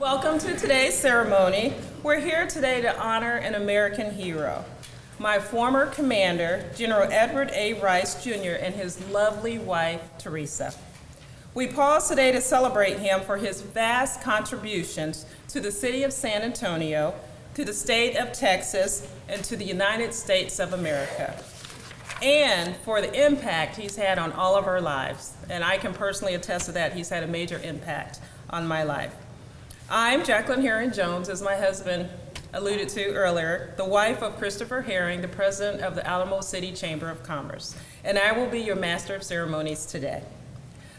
Welcome to today's ceremony. We're here today to honor an American hero, my former commander, General Edward A. Rice, Jr., and his lovely wife, Teresa. We pause today to celebrate him for his vast contributions to the city of San Antonio, to the state of Texas, and to the United States of America, and for the impact he's had on all of our lives. And I can personally attest to that. He's had a major impact on my life. I'm Jacqueline Herring Jones, as my husband alluded to earlier, the wife of Christopher Herring, the president of the Alamo City Chamber of Commerce, and I will be your master of ceremonies today.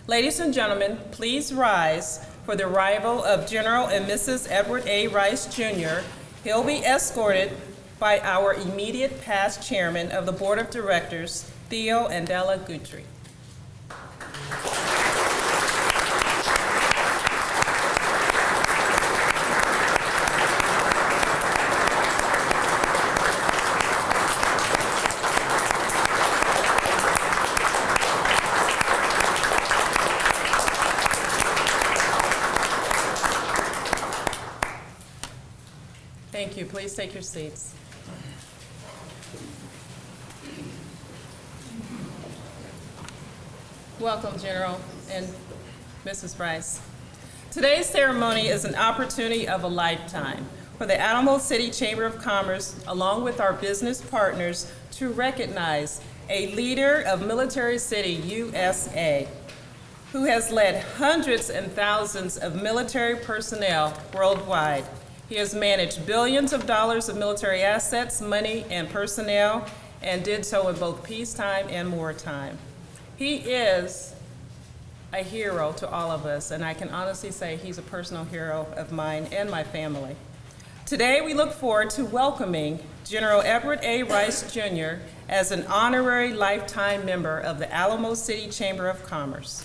Ladies and gentlemen, please rise for the arrival of General and Mrs. Edward A. Rice, Jr. He'll be escorted by our immediate past chairman of the Board of Directors, Theo Andela Guthrie. Thank you. Please take your seats. Welcome, General and Mrs. Rice. Today's ceremony is an opportunity of a lifetime for the Alamo City Chamber of Commerce, along with our business partners, to recognize a leader of Military City, USA, who has led hundreds and thousands of military personnel worldwide. He has managed billions of dollars of military assets, money, and personnel, and did so in both peacetime and wartime. He is a hero to all of us, and I can honestly say he's a personal hero of mine and my family. Today, we look forward to welcoming General Edward A. Rice, Jr. as an honorary lifetime member of the Alamo City Chamber of Commerce.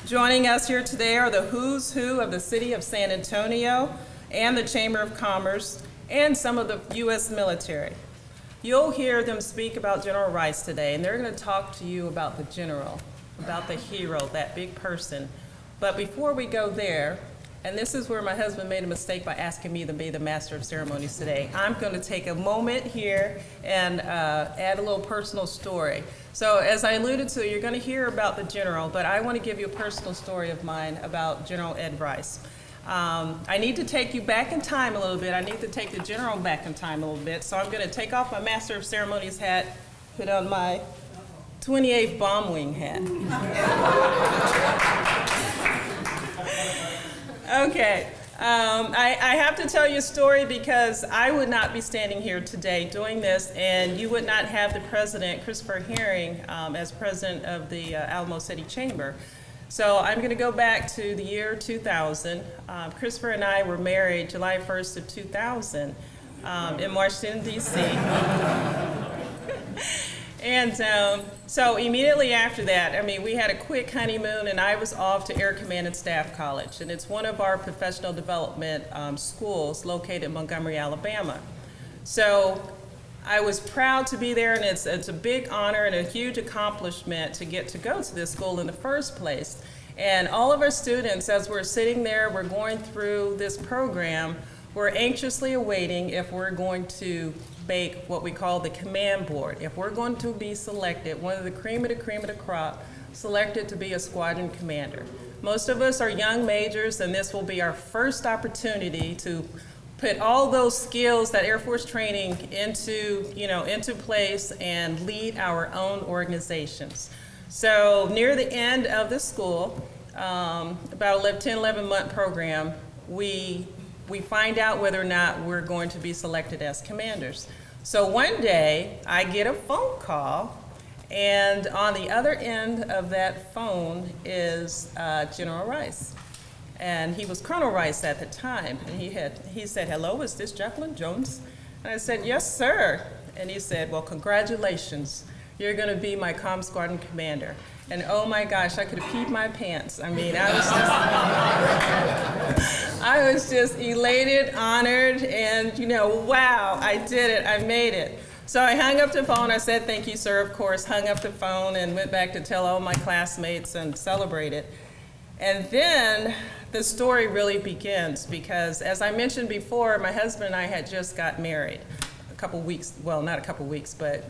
Joining us here today are the who's who of the city of San Antonio and the Chamber of Commerce and some of the U.S. military. You'll hear them speak about General Rice today, and they're going to talk to you about the general, about the hero, that big person. But before we go there, and this is where my husband made a mistake by asking me to be the master of ceremonies today, I'm going to take a moment here and add a little personal story. So as I alluded to, you're going to hear about the general, but I want to give you a personal story of mine about General Ed Rice. I need to take you back in time a little bit. I need to take the general back in time a little bit. So I'm going to take off my master of ceremonies hat, put on my 28th bomb wing hat. Okay, I have to tell you a story because I would not be standing here today doing this, and you would not have the president, Christopher Herring, as president of the Alamo City Chamber. So I'm going to go back to the year 2000. Christopher and I were married July 1st of 2000 in Washington, D.C. And so immediately after that, we had a quick honeymoon, and I was off to Air Command and Staff College. And it's one of our professional development schools located in Montgomery, Alabama. So I was proud to be there, and it's a big honor and a huge accomplishment to get to go to this school in the first place. And all of our students, as we're sitting there, we're going through this program, we're anxiously awaiting if we're going to make what we call the command board. If we're going to be selected, one of the cream of the crop, selected to be a squadron commander. Most of us are young majors, and this will be our first opportunity to put all those skills, that Air Force training, into place and lead our own organizations. So near the end of the school, about a 10, 11-month program, we find out whether or not we're going to be selected as commanders. So one day, I get a phone call, and on the other end of that phone is General Rice. And he was Colonel Rice at the time, and he said, "Hello, is this Jacqueline Jones?" And I said, "Yes, sir." And he said, "Well, congratulations. You're going to be my comm squadron commander." And oh my gosh, I could have peed my pants. I was just elated, honored, and wow, I did it, I made it. So I hung up the phone. I said, thank you, sir, of course, hung up the phone and went back to tell all my classmates and celebrate it. And then the story really begins because, as I mentioned before, my husband and I had just got married a couple weeks, well, not a couple weeks, but,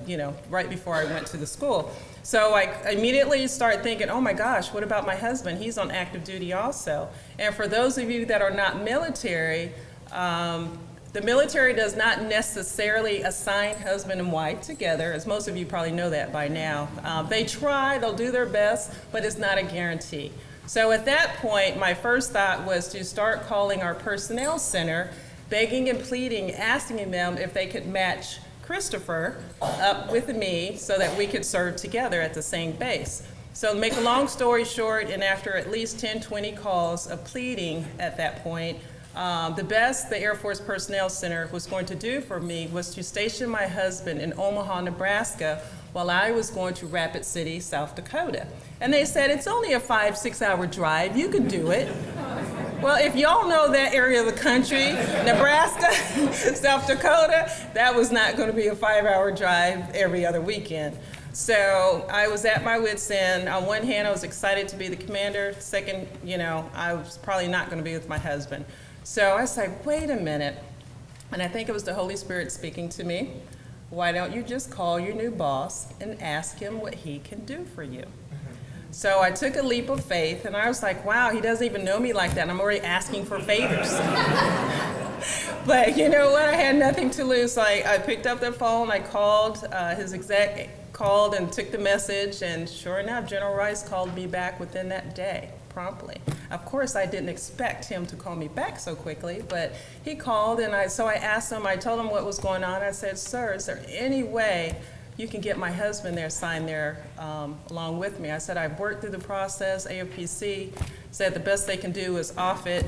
right before I went to the school. So I immediately started thinking, oh my gosh, what about my husband? He's on active duty also. And for those of you that are not military, the military does not necessarily assign husband and wife together, as most of you probably know that by now. They try, they'll do their best, but it's not a guarantee. So at that point, my first thought was to start calling our personnel center, begging and pleading, asking them if they could match Christopher up with me so that we could serve together at the same base. So to make a long story short, and after at least 10, 20 calls of pleading at that point, the best the Air Force Personnel Center was going to do for me was to station my husband in Omaha, Nebraska, while I was going to Rapid City, South Dakota. And they said, it's only a 5-6 hour drive, you can do it. Well, if y'all know that area of the country, Nebraska, South Dakota, that was not going to be a 5-hour drive every other weekend. So I was at my wit's end. On one hand, I was excited to be the commander. Second, I was probably not going to be with my husband. So I said, wait a minute. And I think it was the Holy Spirit speaking to me. Why don't you just call your new boss and ask him what he can do for you? So I took a leap of faith, and I was like, wow, he doesn't even know me like that. I'm already asking for favors. But you know what? I had nothing to lose. So I picked up the phone. I called his exec, called and took the message, and sure enough, General Rice called me back within that day, promptly. Of course, I didn't expect him to call me back so quickly, but he called, and so I asked him, I told him what was going on. I said, sir, is there any way you can get my husband there, signed there along with me? I said, I've worked through the process. AFPC said the best they can do is off it,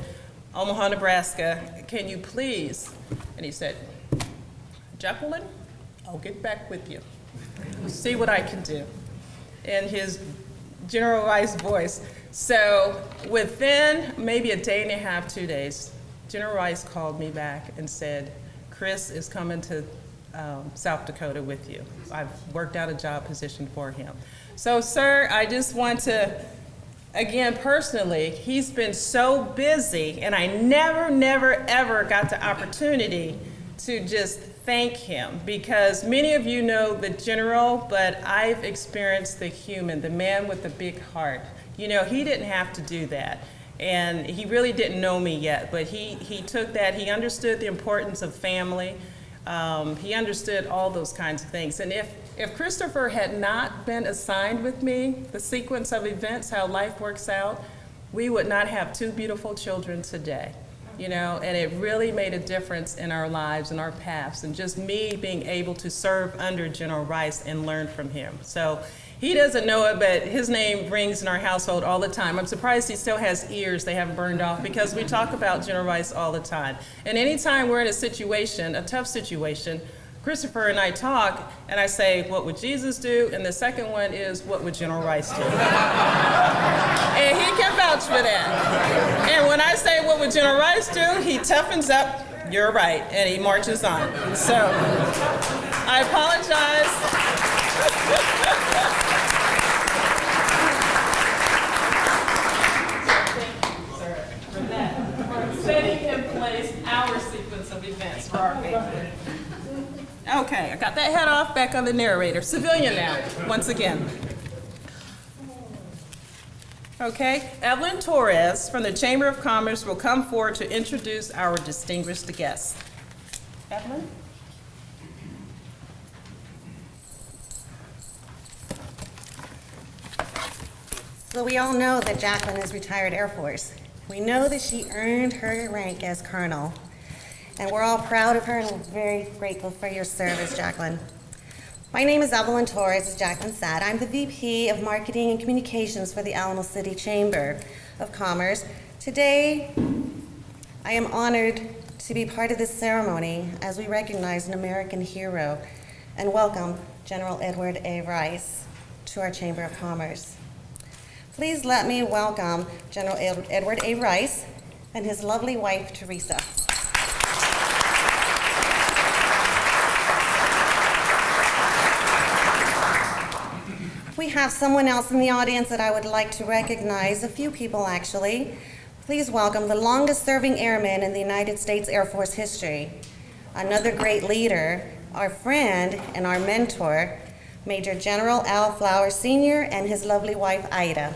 Omaha, Nebraska. Can you please? And he said, Jacqueline, I'll get back with you. See what I can do. In his General Rice voice. So within maybe a day and a half, 2 days, General Rice called me back and said, Chris is coming to South Dakota with you. I've worked out a job position for him. So, sir, I just want to, again, personally, he's been so busy, and I never, ever got the opportunity to just thank him, because many of you know the general, but I've experienced the human, the man with the big heart. He didn't have to do that. And he really didn't know me yet, but he took that. He understood the importance of family. He understood all those kinds of things. And if Christopher had not been assigned with me, the sequence of events, how life works out, we would not have 2 beautiful children today. And it really made a difference in our lives and our paths, and just me being able to serve under General Rice and learn from him. So he doesn't know it, but his name rings in our household all the time. I'm surprised he still has ears they haven't burned off, because we talk about General Rice all the time. And anytime we're in a situation, a tough situation, Christopher and I talk, and I say, what would Jesus do? And the second one is, what would General Rice do? And he can vouch for that. And when I say, what would General Rice do? He toughens up, you're right, and he marches on. So, I apologize. Setting in place our sequence of events for our family. Okay, I got that head off, back on the narrator. Civilian now, once again. Okay, Evelyn Torres from the Chamber of Commerce will come forward to introduce our distinguished guests. Evelyn? So we all know that Jacqueline is retired Air Force. We know that she earned her rank as colonel, and we're all proud of her and we're very grateful for your service, Jacqueline. My name is Evelyn Torres, as Jacqueline said. I'm the VP of Marketing and Communications for the Alamo City Chamber of Commerce. Today, I am honored to be part of this ceremony as we recognize an American hero and welcome General Edward A. Rice to our Chamber of Commerce. Please let me welcome General Edward A. Rice and his lovely wife, Teresa. we have someone else in the audience that I would like to recognize, a few people actually. Please welcome the longest-serving airman in the United States Air Force history, another great leader, our friend and our mentor, Major General Al Flowers Sr. and his lovely wife, Ida.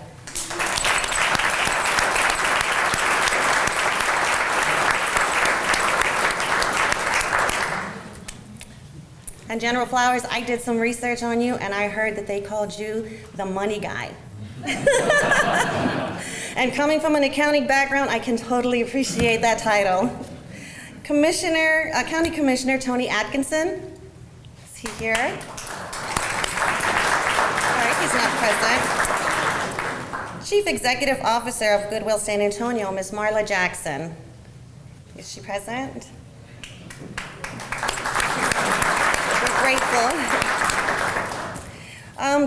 And General Flowers, I did some research on you, and I heard that they called you the money guy. And coming from an accounting background, I can totally appreciate that title. County Commissioner Tony Atkinson, is he here? All right, he's not present. Chief Executive Officer of Goodwill San Antonio, Ms. Marla Jackson. Is she present? Grateful.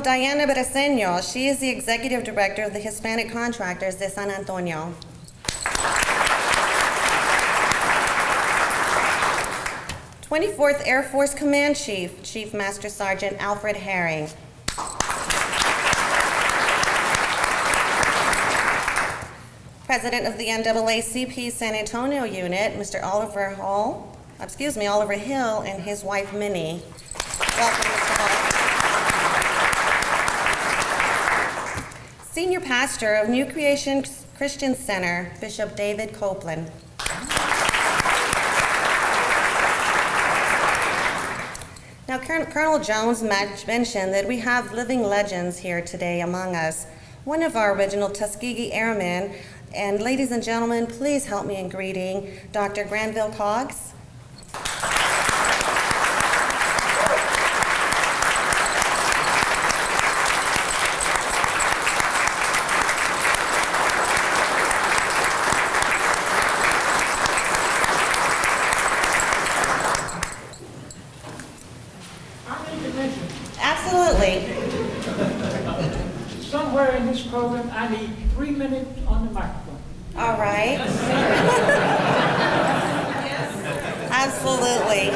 Diana Braceño, she is the Executive Director of the Hispanic Contractors de San Antonio. '24th Air Force Command Chief, Chief Master Sergeant Alfred Herring. President of the NAACP San Antonio Unit, Mr. Oliver Hill, and his wife, Minnie. Welcome, Mr. Hall. Senior Pastor of New Creation Christian Center, Bishop David Copeland. Now, Colonel Jones mentioned that we have living legends here today among us. One of our original Tuskegee Airmen, and ladies and gentlemen, please help me in greeting Dr. Granville Coggs. Absolutely. Somewhere in this program, I need 3 minutes on the microphone. All right. Absolutely.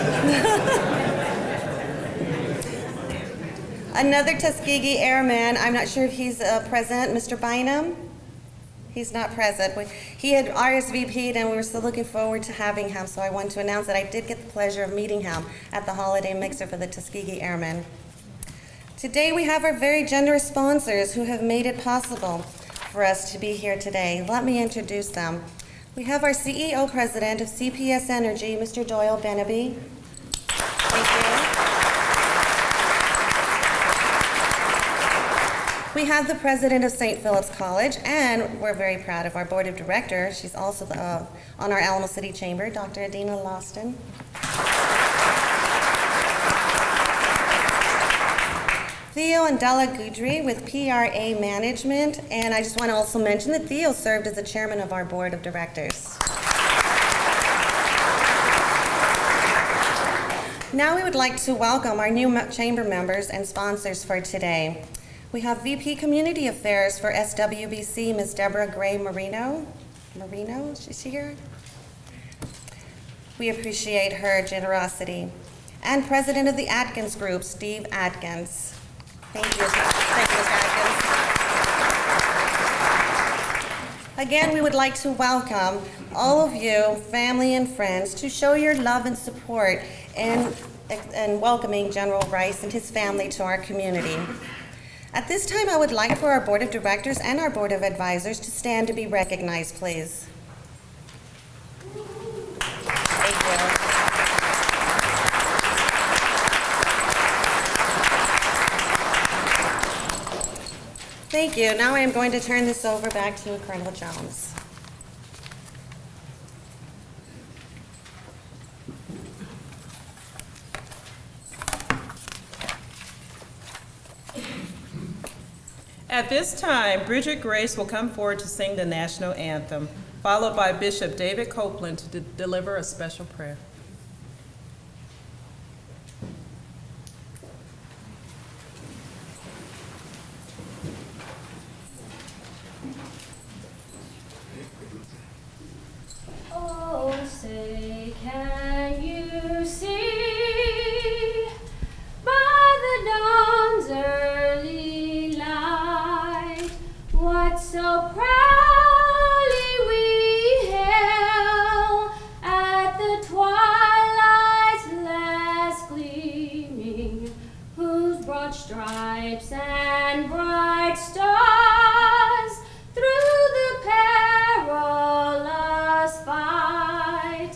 Another Tuskegee Airman, I'm not sure if he's present, Mr. Bynum? He's not present. He had RSVP'd and we were still looking forward to having him, so I want to announce that I did get the pleasure of meeting him at the holiday mixer for the Tuskegee Airmen. Today we have our very generous sponsors who have made it possible for us to be here today. Let me introduce them. We have our CEO President of CPS Energy, Mr. Doyle Benaby. Thank you. We have the President of St. Philip's College, and we're very proud of our Board of Directors. She's also on our Alamo City Chamber, Dr. Adina Loston. Theo and Della Goudry with PRA Management, and I just want to also mention that Theo served as the chairman of our board of directors. Now we would like to welcome our new chamber members and sponsors for today. We have VP Community Affairs for SWBC, Ms. Deborah Gray Marino. Is she here? We appreciate her generosity. And President of the Atkins Group, Steve Atkins. Thank you, Mr. Atkins. Again, we would like to welcome all of you, family and friends, to show your love and support in welcoming General Rice and his family to our community. At this time, I would like for our Board of Directors and our Board of Advisors to stand to be recognized, please. Thank you. Thank you. Now I am going to turn this over back to Colonel Jones. At this time, Bridget Grace will come forward to sing the national anthem, followed by Bishop David Copeland to deliver a special prayer. Oh, say, can you see by the dawn's early light stripes and bright stars through the perilous fight.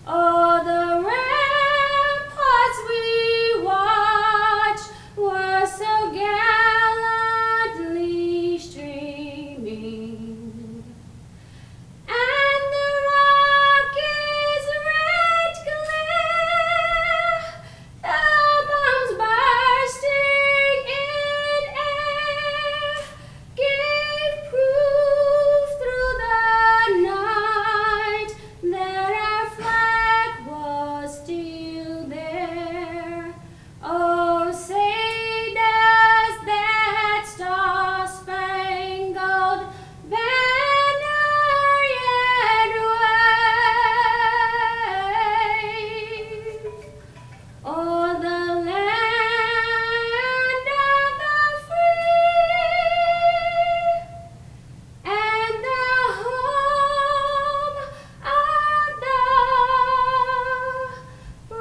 Oh, the ramparts we watched were so gallantly streaming, and the Rockies' red glare, the bombs bursting in air, gave proof through the night that our flag was still there. Oh, say does that star-spangled banner yet wave o'er the land of the free and the home of the brave.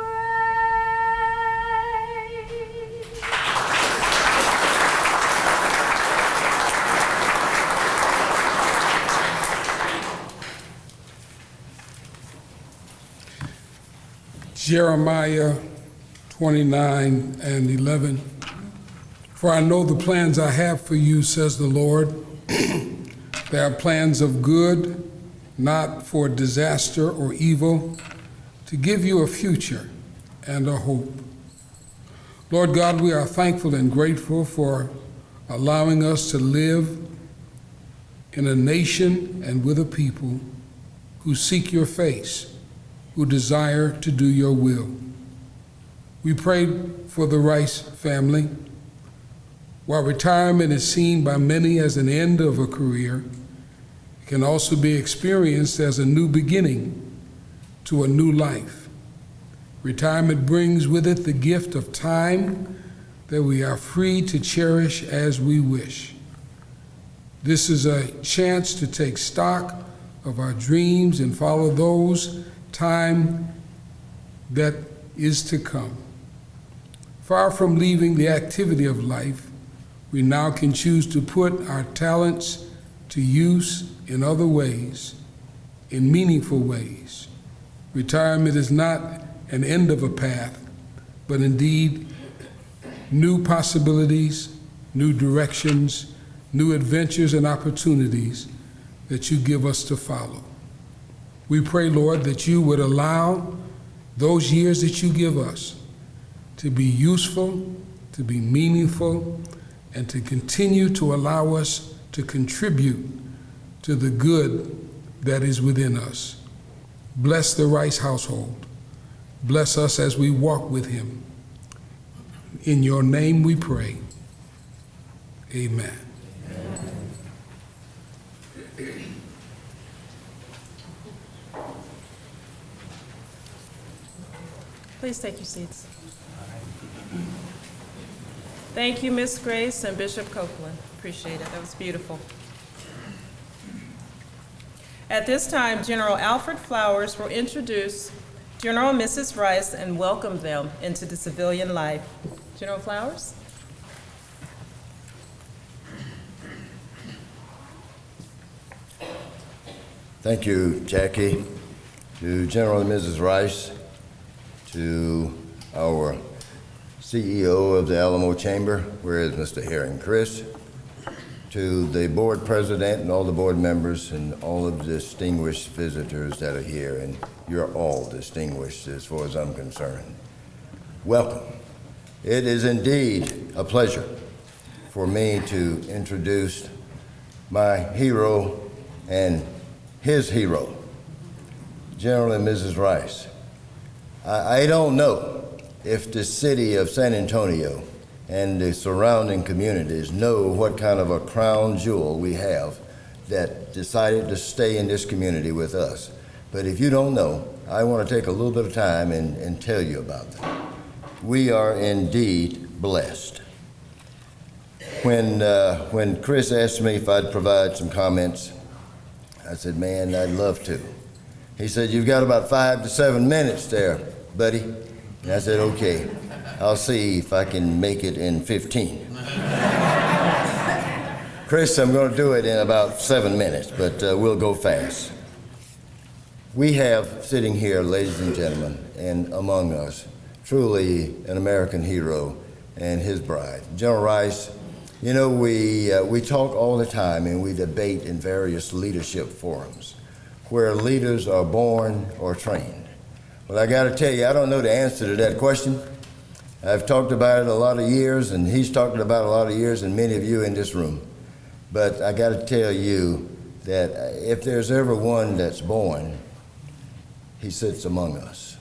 Jeremiah 29 and 11. For I know the plans I have for you, says the Lord. They are plans of good, not for disaster or evil, to give you a future and a hope. Lord God, we are thankful and grateful for allowing us to live in a nation and with a people who seek your face, who desire to do your will. We prayed for the Rice family. While retirement is seen by many as an end of a career, it can also be experienced as a new beginning to a new life. Retirement brings with it the gift of time that we are free to cherish as we wish. This is a chance to take stock of our dreams and follow those time that is to come. Far from leaving the activity of life, we now can choose to put our talents to use in other ways, in meaningful ways. Retirement is not an end of a path, but indeed new possibilities, new directions, new adventures and opportunities that you give us to follow. We pray, Lord, that you would allow those years that you give us to be useful, to be meaningful, and to continue to allow us to contribute to the good that is within us. Bless the Rice household. Bless us as we walk with him. In your name we pray. Amen. Please take your seats. Thank you, Miss Grace and Bishop Copeland. Appreciate it. That was beautiful. At this time, General Alfred Flowers will introduce General and Mrs. Rice and welcome them into the civilian life. General Flowers? Thank you, Jackie. To General and Mrs. Rice, to our CEO of the Alamo Chamber, where is Mr. Herring Chris, to the board president and all the board members and all of the distinguished visitors that are here, and you're all distinguished as far as I'm concerned. Welcome. It is indeed a pleasure for me to introduce my hero and his hero, General and Mrs. Rice. I don't know if the city of San Antonio and the surrounding communities know what kind of a crown jewel we have that decided to stay in this community with us. But if you don't know, I want to take a little bit of time and tell you about them. We are indeed blessed. When Chris asked me if I'd provide some comments, I said, man, I'd love to. He said, you've got about 5 to 7 minutes there, buddy. And I said, okay, I'll see if I can make it in 15. Chris, I'm going to do it in about 7 minutes, but we'll go fast. We have sitting here, ladies and gentlemen, and among us, truly an American hero and his bride. General Rice, you know, we talk all the time and we debate in various leadership forums where leaders are born or trained. Well, I got to tell you, I don't know the answer to that question. I've talked about it a lot of years, and he's talked about it a lot of years, and many of you in this room. But I got to tell you that if there's ever one that's born, he sits among us.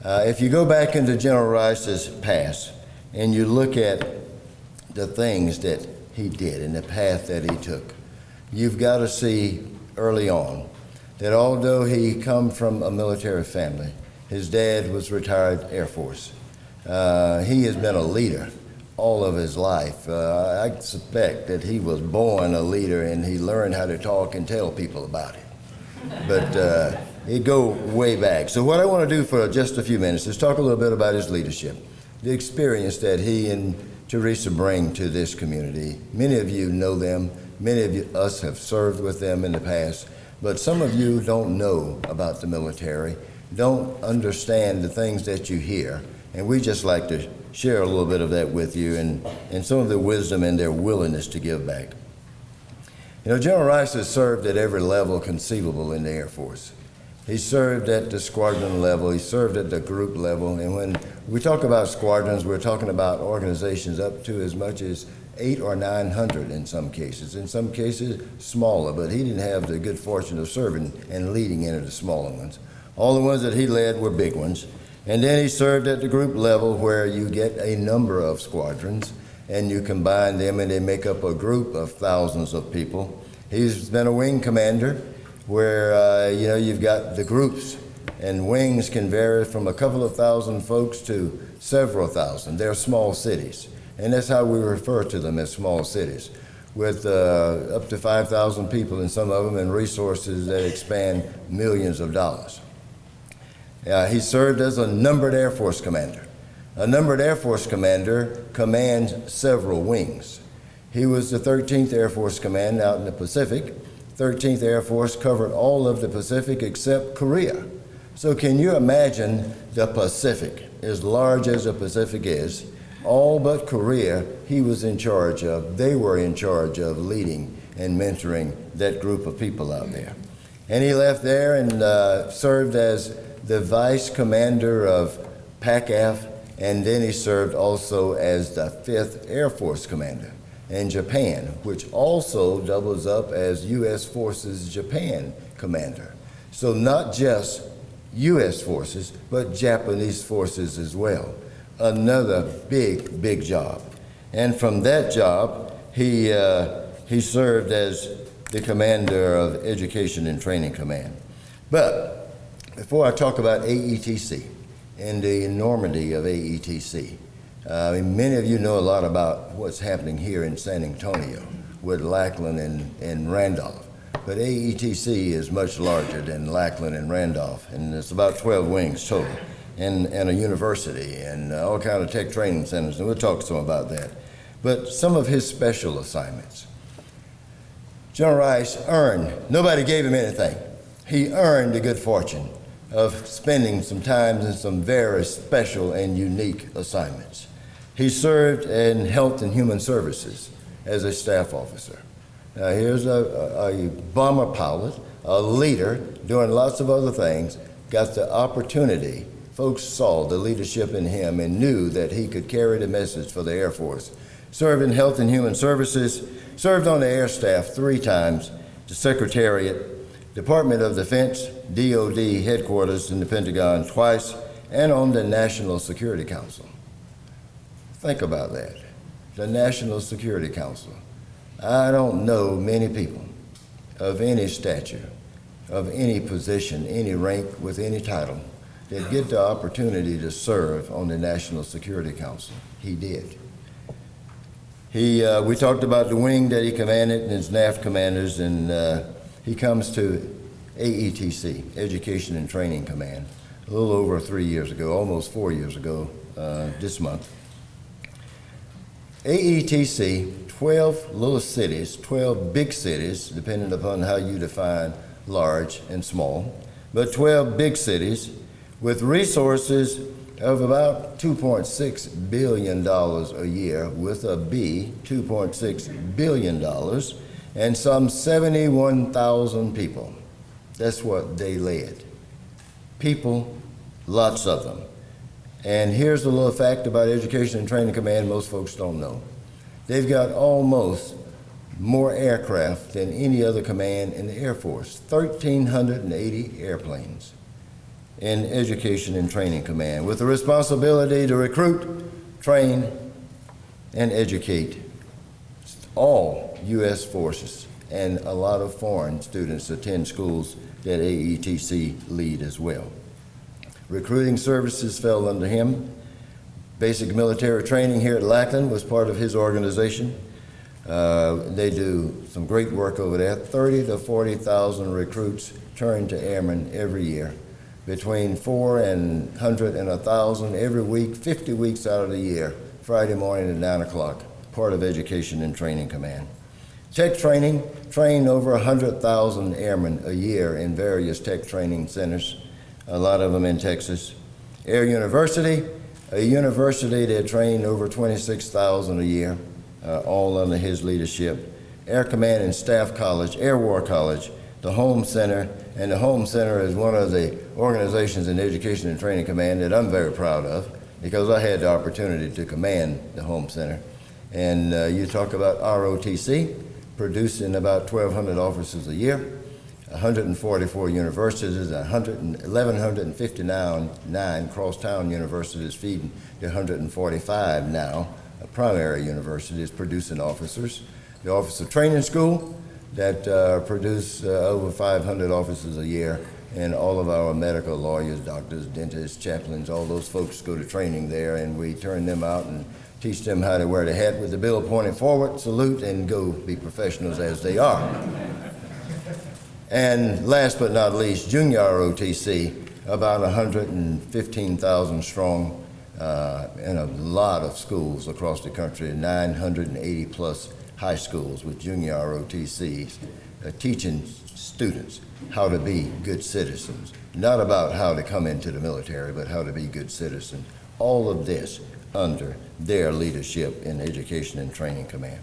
If you go back into General Rice's past and you look at the things that he did and the path that he took, you've got to see early on that although he come from a military family, his dad was retired Air Force. He has been a leader all of his life. I suspect that he was born a leader and he learned how to talk and tell people about it. But it go way back. So what I want to do for just a few minutes is talk a little bit about his leadership, the experience that he and Teresa bring to this community. Many of you know them. Many of us have served with them in the past. But some of you don't know about the military, don't understand the things that you hear. And we just like to share a little bit of that with you and some of their wisdom and their willingness to give back. You know, General Rice has served at every level conceivable in the Air Force. He served at the squadron level, he served at the group level, and when we talk about squadrons, we're talking about organizations up to as much as 800 or 900 in some cases smaller, but he didn't have the good fortune of serving and leading into the smaller ones. All the ones that he led were big ones. And then he served at the group level where you get a number of squadrons and you combine them and they make up a group of thousands of people. He's been a wing commander where you know, you've got the groups, and wings can vary from a couple of thousand folks to several thousand. They're small cities, and that's how we refer to them, as small cities, with up to 5,000 people in some of them and resources that expand millions of dollars. He served as a numbered Air Force commander. A numbered Air Force commander commands several wings. He was the 13th Air Force Command out in the Pacific. 13th Air Force covered all of the Pacific except Korea. So can you imagine the Pacific, as large as the Pacific is, all but Korea, he was in charge of, they were in charge of leading and mentoring that group of people out there. And he left there and served as the vice commander of PACAF, and then he served also as the 5th Air Force commander in Japan, which also doubles up as U.S. Forces Japan commander. So not just U.S. forces, but Japanese forces as well. Another big, big job. And from that job, he served as the commander of Education and Training Command. But before I talk about AETC and the enormity of AETC, many of you know a lot about what's happening here in San Antonio with Lackland and Randolph. But AETC is much larger than Lackland and Randolph, and it's about 12 wings total, and a university, and all kinds of tech training centers, and we'll talk some about that. But some of his special assignments. General Rice earned, nobody gave him anything. He earned the good fortune of spending some time in some very special and unique assignments. He served in Health and Human Services as a staff officer. Now here's a bomber pilot, a leader, doing lots of other things, got the opportunity. Folks saw the leadership in him and knew that he could carry the message for the Air Force. Served in Health and Human Services, served on the Air Staff 3 times, the Secretariat, Department of Defense, DOD headquarters in the Pentagon twice, and on the National Security Council. Think about that, the National Security Council. I don't know many people of any stature, of any position, any rank, with any title, that get the opportunity to serve on the National Security Council. He did. We talked about the wing that he commanded and his NAF commanders, and he comes to AETC, Education and Training Command, a little over 3 years ago, almost 4 years ago this month. AETC, 12 little cities, 12 big cities, depending upon how you define large and small, but 12 big cities with resources of about $2.6 billion a year, with a B, $2.6 billion, and some 71,000 people. That's what they led. People, lots of them. And here's a little fact about Education and Training Command most folks don't know. They've got almost more aircraft than any other command in the Air Force, 1,380 airplanes in Education and Training Command, with the responsibility to recruit, train, and educate all U.S. forces, and a lot of foreign students attend schools that AETC lead as well. Recruiting services fell under him. Basic military training here at Lackland was part of his organization. They do some great work over there. 30 to 40,000 recruits turn to airmen every year, between 400 and 1,000 every week, 50 weeks out of the year, Friday morning at 9 o'clock, part of Education and Training Command. Tech training, train over 100,000 airmen a year in various tech training centers, a lot of them in Texas. Air University, a university that trained over 26,000 a year, all under his leadership. Air Command and Staff College, Air War College, the Home Center, and the Home Center is one of the organizations in Education and Training Command that I'm very proud of, because I had the opportunity to command the Home Center. And you talk about ROTC, producing about 1,200 officers a year, 144 universities, 1,159 crosstown universities feeding the 145 now, primary universities producing officers. The Officer Training School that produce over 500 officers a year, and all of our medical lawyers, doctors, dentists, chaplains, all those folks go to training there, and we turn them out and teach them how to wear the hat with the bill pointing forward, salute, and go be professionals as they are. And last but not least, Junior ROTC, about 115,000 strong in a lot of schools across the country, 980 plus high schools with Junior ROTCs, teaching students how to be good citizens, not about how to come into the military, but how to be good citizens. All of this under their leadership in Education and Training Command.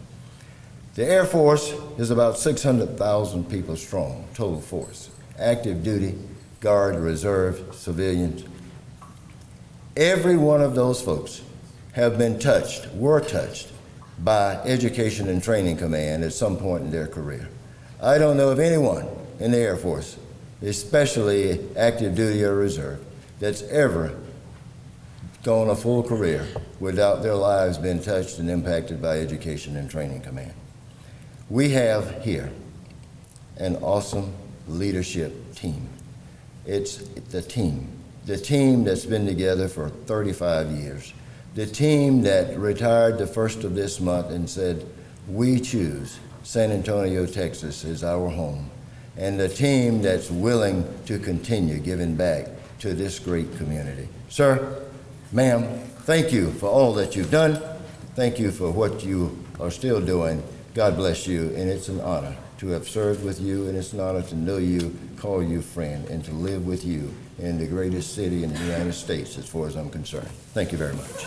The Air Force is about 600,000 people strong, total force. Active duty, Guard, Reserve, civilians. Every one of those folks have been touched, were touched by Education and Training Command at some point in their career. I don't know of anyone in the Air Force, especially active duty or reserve, that's ever gone a full career without their lives being touched and impacted by Education and Training Command. We have here an awesome leadership team. It's the team that's been together for 35 years, the team that retired the first of this month and said, we choose San Antonio, Texas as our home, and the team that's willing to continue giving back to this great community. Sir, ma'am, thank you for all that you've done. Thank you for what you are still doing. God bless you, and it's an honor to have served with you, and it's an honor to know you, call you friend, and to live with you in the greatest city in the United States, as far as I'm concerned. Thank you very much.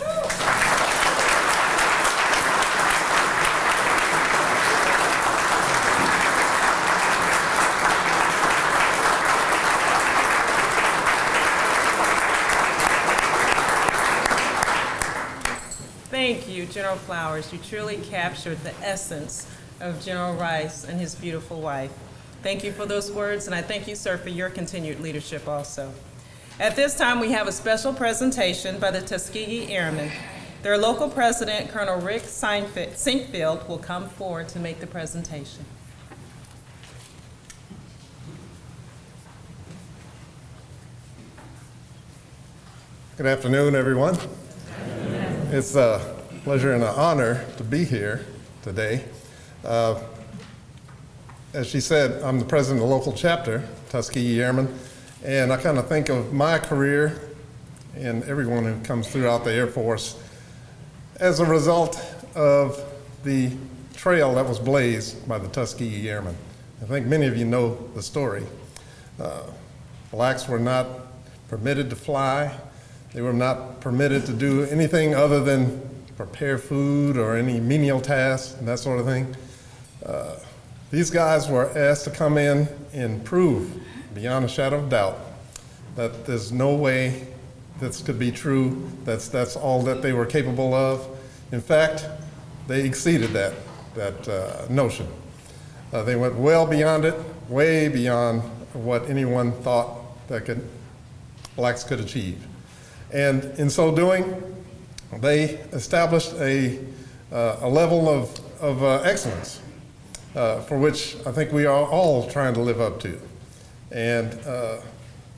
Thank you, General Flowers. You truly captured the essence of General Rice and his beautiful wife. Thank you for those words, and I thank you, sir, for your continued leadership also. At this time, we have a special presentation by the Tuskegee Airmen. Their local president, Colonel Rick Sinkfield, will come forward to make the presentation. Good afternoon, everyone. It's a pleasure and an honor to be here today. As she said, I'm the president of the local chapter, Tuskegee Airmen, and I kind of think of my career and everyone who comes throughout the Air Force as a result of the trail that was blazed by the Tuskegee Airmen. I think many of you know the story. Blacks were not permitted to fly. They were not permitted to do anything other than prepare food or any menial tasks and that sort of thing. These guys were asked to come in and prove beyond a shadow of doubt that there's no way this could be true, that's all that they were capable of. In fact, they exceeded that notion. They went well beyond it, way beyond what anyone thought that blacks could achieve. And in so doing, they established a level of excellence for which I think we are all trying to live up to. And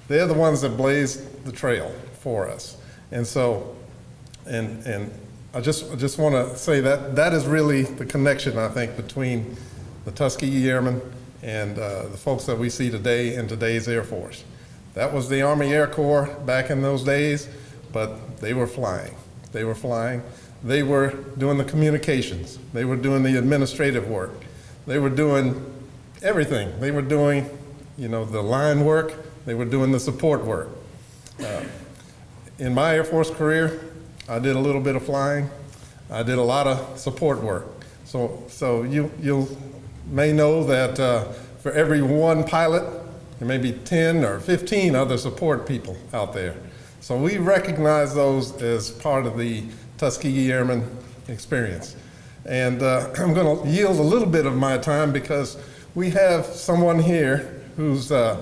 they're the ones that blazed the trail for us. And so, and I just want to say that that is really the connection, I think, between the Tuskegee Airmen and the folks that we see today in today's Air Force. That was the Army Air Corps back in those days, but they were flying. They were flying. They were doing the communications. They were doing the administrative work. They were doing everything. They were doing, the line work. They were doing the support work. In my Air Force career, I did a little bit of flying. I did a lot of support work. So you may know that for every one pilot, there may be 10 or 15 other support people out there. So we recognize those as part of the Tuskegee Airmen experience. And I'm going to yield a little bit of my time because we have someone here who's a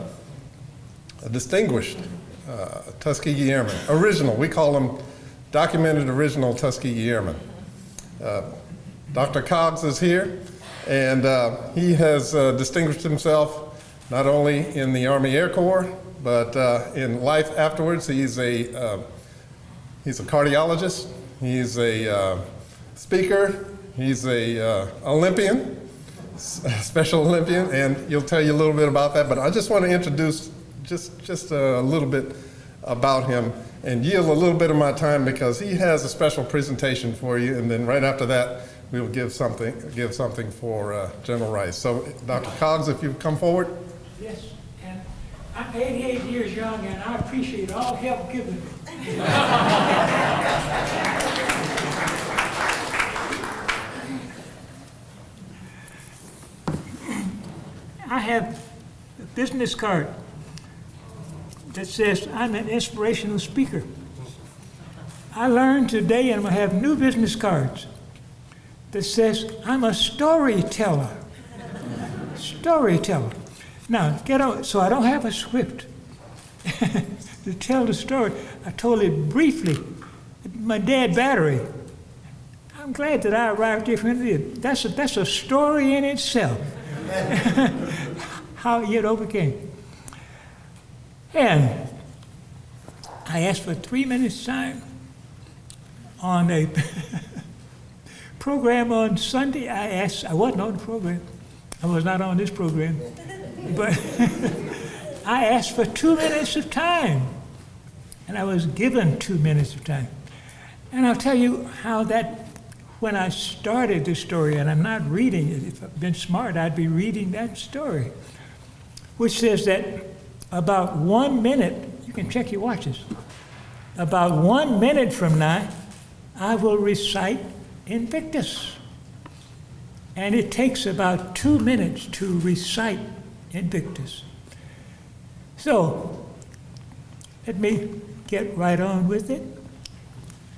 distinguished Tuskegee Airman, original. We call them documented original Tuskegee Airmen. Dr. Cogs is here, and he has distinguished himself not only in the Army Air Corps, but in life afterwards. He's a cardiologist, he's a speaker, he's a Olympian, Special Olympian, and he'll tell you a little bit about that, but I just want to introduce just a little bit about him and yield a little bit of my time because he has a special presentation for you, and then right after that, we'll give something for General Rice. So, Dr. Cogs, if you come forward. Yes, and I'm 88 years young, and I appreciate all help given me. I have a business card that says I'm an inspirational speaker. I learned today, and I'm going to have new business cards that says I'm a storyteller. Storyteller. Now, get on, so I don't have a script to tell the story. I told it briefly. My dead battery. I'm glad that I arrived here for it. That's a story in itself. How it overcame. And I asked for 3 minutes time on a program on Sunday. I wasn't on the program. I was not on this program. But I asked for 2 minutes of time. And I was given 2 minutes of time. And I'll tell you how that, when I started the story, and I'm not reading it, if I'd been smart, I'd be reading that story, which says that about 1 minute, you can check your watches, about 1 minute from now, I will recite Invictus. And it takes about 2 minutes to recite Invictus. So, let me get right on with it.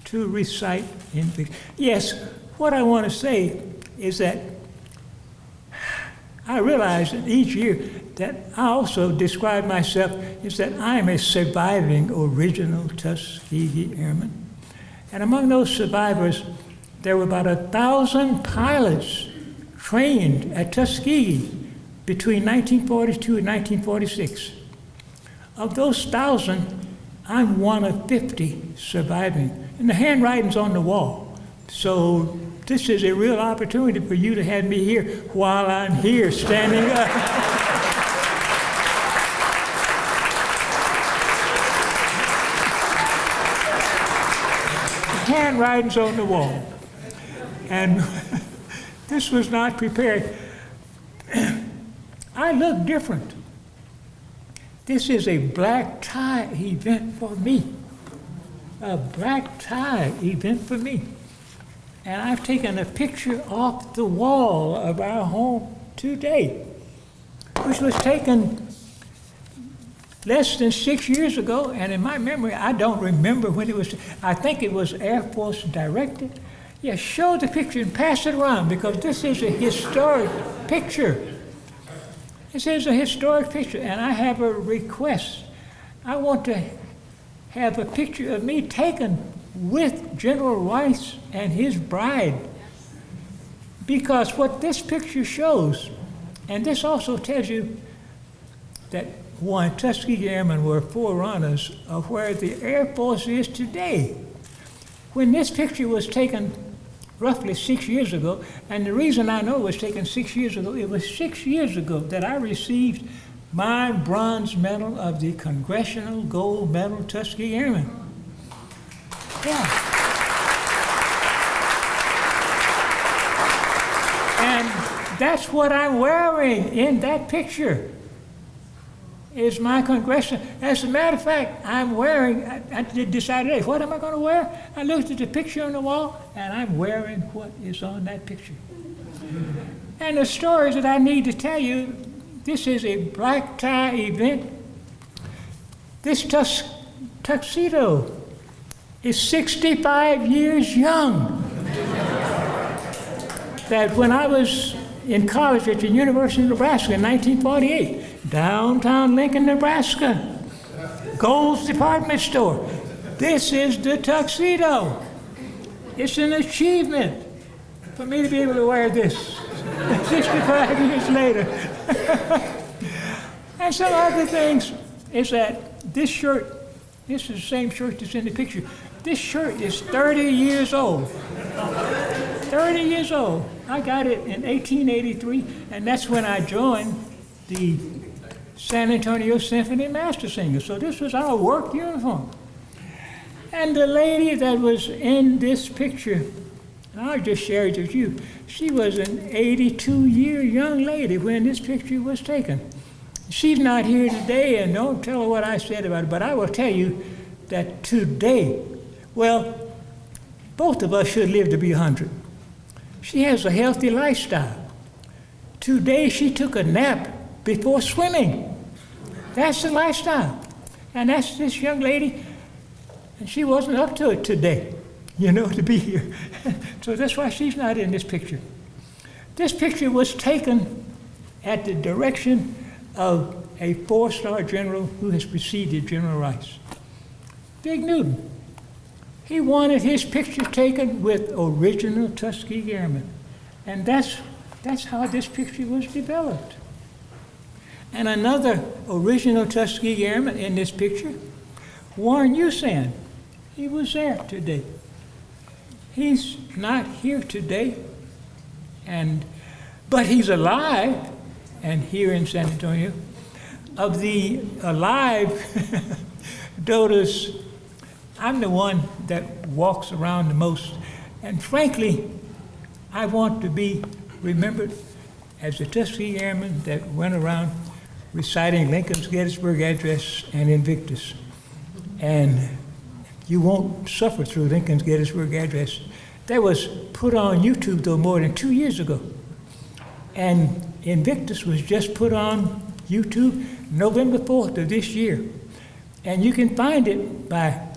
To recite Invictus. Yes, what I want to say is that I realize that each year that I also describe myself is that I'm a surviving original Tuskegee Airman. And among those survivors, there were about 1,000 pilots trained at Tuskegee between 1942 and 1946. Of those 1,000, I'm one of 50 surviving. And the handwriting's on the wall. So this is a real opportunity for you to have me here while I'm here standing up. The handwriting's on the wall. And this was not prepared. I look different. This is a black tie event for me. A black tie event for me. And I've taken a picture off the wall of our home today, which was taken less than 6 years ago, and in my memory, I don't remember when it was. I think it was Air Force directed. Yeah, show the picture and pass it around, because this is a historic picture. This is a historic picture, and I have a request. I want to have a picture of me taken with General Rice and his bride, because what this picture shows, and this also tells you that one, Tuskegee Airmen were forerunners of where the Air Force is today. When this picture was taken roughly 6 years ago, and the reason I know it was taken 6 years ago, it was 6 years ago that I received my bronze medal of the Congressional Gold Medal Tuskegee Airmen. Yeah. And that's what I'm wearing in that picture, is my congressional. As a matter of fact, I'm wearing, I decided, hey, what am I going to wear? I looked at the picture on the wall, and I'm wearing what is on that picture. And the stories that I need to tell you, this is a black tie event. This tuxedo is 65 years young. That when I was in college at the University of Nebraska in 1948, downtown Lincoln, Nebraska, Gold's department store. This is the tuxedo. It's an achievement for me to be able to wear this 65 years later. And some other things is that this shirt, this is the same shirt that's in the picture. This shirt is 30 years old. 30 years old. I got it in 1883, and that's when I joined the San Antonio Symphony Master Singers. So this was our work uniform. And the lady that was in this picture, and I'll just share it with you, she was an 82-year young lady when this picture was taken. She's not here today, and don't tell her what I said about it, but I will tell you that today, well, both of us should live to be 100. She has a healthy lifestyle. Today she took a nap before swimming. That's the lifestyle. And that's this young lady, and she wasn't up to it today, to be here. So that's why she's not in this picture. This picture was taken at the direction of a 4-star general who has preceded General Rice, Big Newton. He wanted his picture taken with original Tuskegee Airmen. And that's how this picture was developed. And another original Tuskegee Airman in this picture, Warren Usan. He was there today. He's not here today, but he's alive and here in San Antonio. Of the alive donors, I'm the one that walks around the most. And frankly, I want to be remembered as a Tuskegee Airman that went around reciting Lincoln's Gettysburg Address and Invictus. And you won't suffer through Lincoln's Gettysburg Address. That was put on YouTube, though, more than 2 years ago. And Invictus was just put on YouTube November 4th of this year. And you can find it by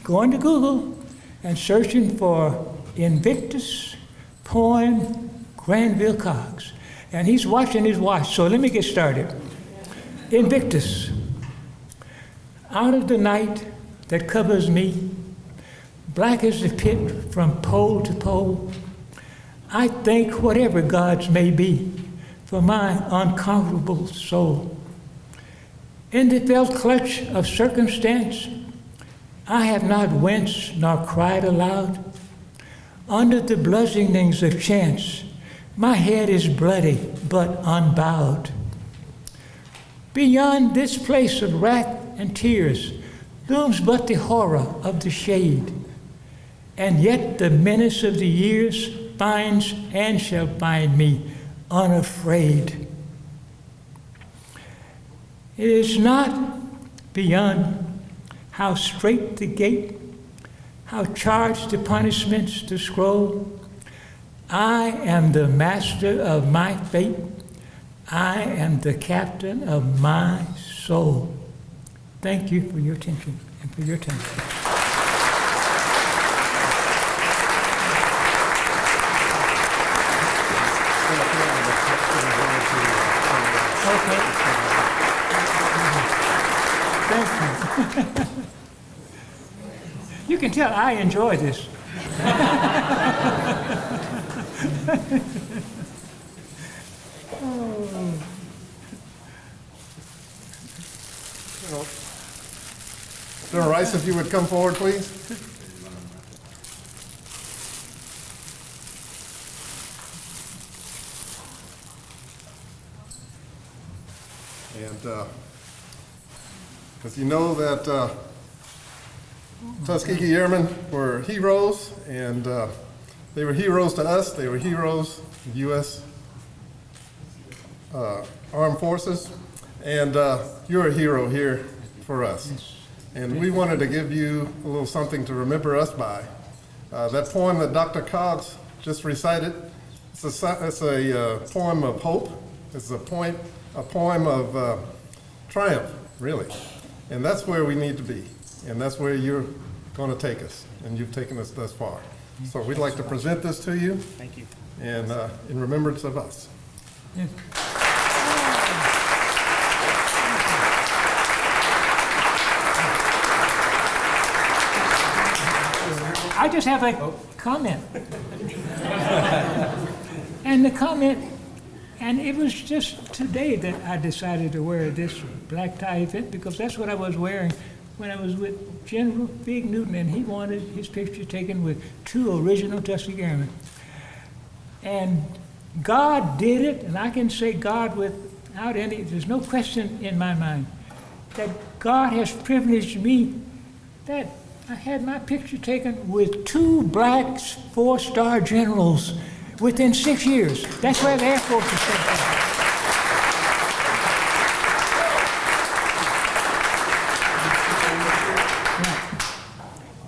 going to Google and searching for Invictus poem Granville Cox. And he's watching his watch, so let me get started. Invictus. Out of the night that covers me, black as the pit from pole to pole, I thank whatever gods may be for my unconquerable soul. In the felt clutch of circumstance, I have not winced nor cried aloud. Under the bludgeonings of chance, my head is bloody but unbowed. Beyond this place of wrath and tears looms but the horror of the shade, and yet the menace of the years binds and shall bind me unafraid. It is not beyond how straight the gate, how charged the punishments to scroll. I am the master of my fate. I am the captain of my soul. Thank you for your attention and for your time. Okay. Thank you. You can tell I enjoy this. General Rice, if you would come forward, please. And because you know that Tuskegee Airmen were heroes, and they were heroes to us. They were heroes to the U.S. Armed Forces, and you're a hero here for us. And we wanted to give you a little something to remember us by. That poem that Dr. Cogs just recited, it's a poem of hope. It's a poem of triumph, really. And that's where we need to be. And that's where you're going to take us. And you've taken us thus far. So we'd like to present this to you. Thank you. And in remembrance of us. Yes. I just have a comment. And the comment, and it was just today that I decided to wear this black tie fit, because that's what I was wearing when I was with General Big Newton, and he wanted his picture taken with 2 original Tuskegee Airmen. And God did it, and I can say God without any, there's no question in my mind that God has privileged me that I had my picture taken with 2 black 4-star generals within 6 years. That's where the Air Force is set.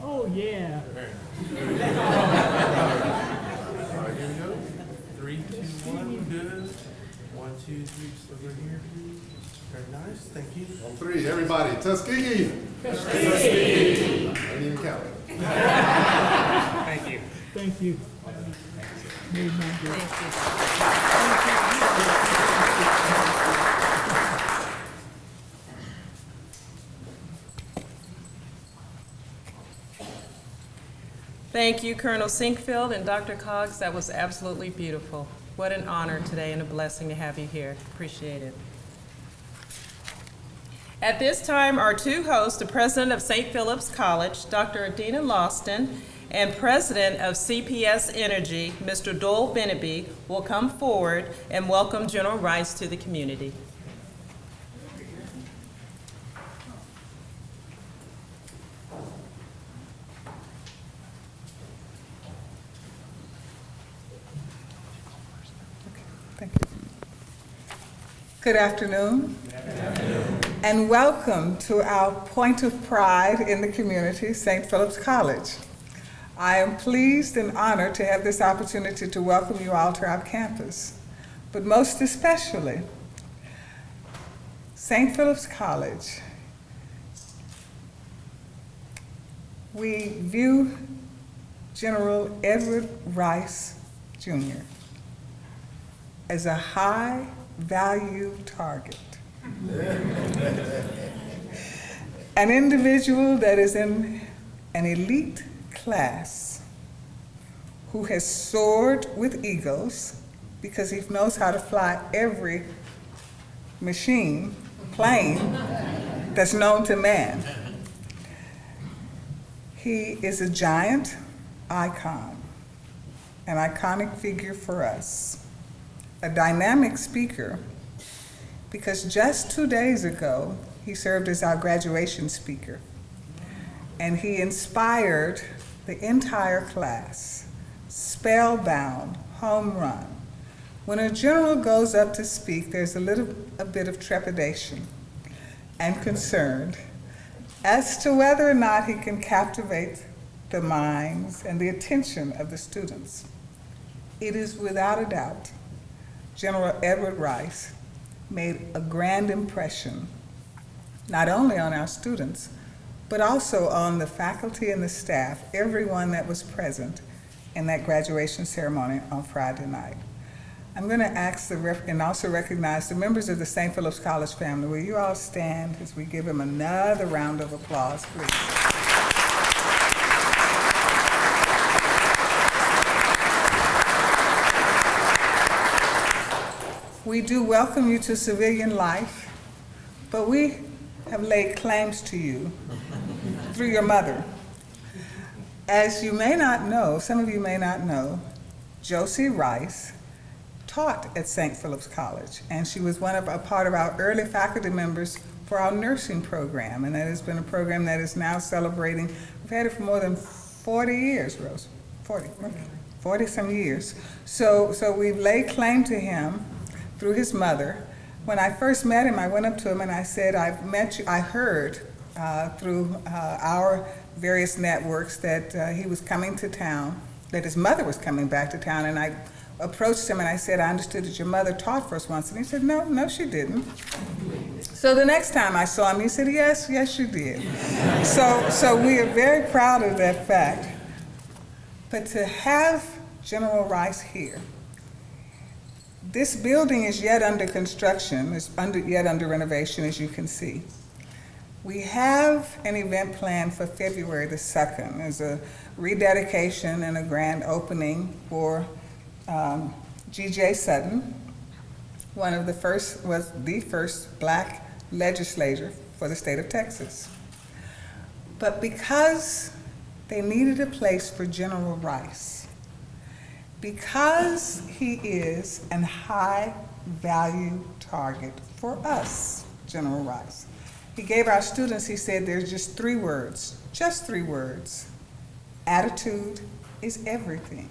Oh, yeah. All right, here we go. 3, 2, 1, good. 1, 2, 3, just over here. Very nice, thank you. On 3, everybody, Tuskegee! Tuskegee! I didn't even count. Thank you. Thank you. Made my day. Thank you, Colonel Sinkfield and Dr. Cogs. That was absolutely beautiful. What an honor today and a blessing to have you here. Appreciate it. At this time, our 2 hosts, the president of St. Philip's College, Dr. Adina Lawston, and president of CPS Energy, Mr. Dole Beneby, will come forward and welcome General Rice to the community. Thank you. Good afternoon. And welcome to our point of pride in the community, St. Philip's College. I am pleased and honored to have this opportunity to welcome you all to our campus, but most especially, St. Philip's College. We view General Edward Rice, Jr. as a high-value target. An individual that is in an elite class who has soared with eagles because he knows how to fly every plane that's known to man. He is a giant icon, an iconic figure for us, a dynamic speaker, because just 2 days ago, he served as our graduation speaker. And he inspired the entire class spellbound, home run. When a general goes up to speak, there's a bit of trepidation and concern as to whether or not he can captivate the minds and the attention of the students. It is without a doubt, General Edward Rice made a grand impression, not only on our students, but also on the faculty and the staff, everyone that was present in that graduation ceremony on Friday night. I'm going to ask and also recognize the members of the St. Philip's College family. Will you all stand as we give him another round of applause, please? We do welcome you to civilian life, but we have laid claims to you through your mother. As you may not know, some of you may not know, Josie Rice taught at St. Philip's College, and she was a part of our early faculty members for our nursing program, and that has been a program that is now celebrating, we've had it for more than 40 years, Rose, 40 some years. So we've laid claim to him through his mother. When I first met him, I went up to him and I said, I've met you, I heard through our various networks that he was coming to town, that his mother was coming back to town, and I approached him and I said, I understood that your mother taught for us once, and he said, no, she didn't. So the next time I saw him, he said, yes, she did. So we are very proud of that fact. But to have General Rice here, this building is yet under construction, is yet under renovation, as you can see. We have an event planned for February the 2nd. There's a rededication and a grand opening for G.J. Sutton, was the first black legislator for the state of Texas. But because they needed a place for General Rice, because he is a high value target for us, General Rice, he gave our students, he said, there's just 3 words, attitude is everything.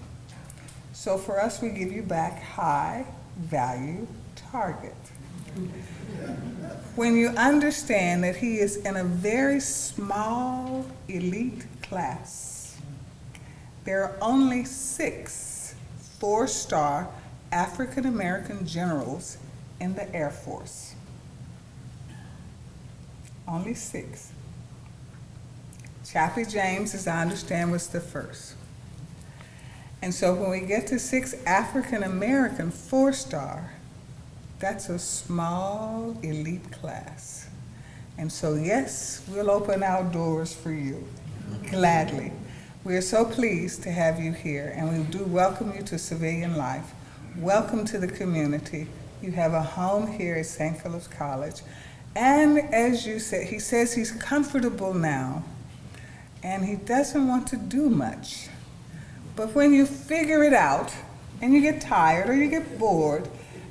So for us, we give you back high value target. When you understand that he is in a very small elite class, there are only 6 4-star African-American generals in the Air Force. Only 6. Chappie James, as I understand, was the first. And so when we get to 6 African-American 4-star, that's a small elite class. And so yes, we'll open our doors for you, gladly. We are so pleased to have you here, and we do welcome you to civilian life. Welcome to the community. You have a home here at St. Philip's College. And as you said, he says he's comfortable now, and he doesn't want to do much. But when you figure it out, and you get tired or you get bored,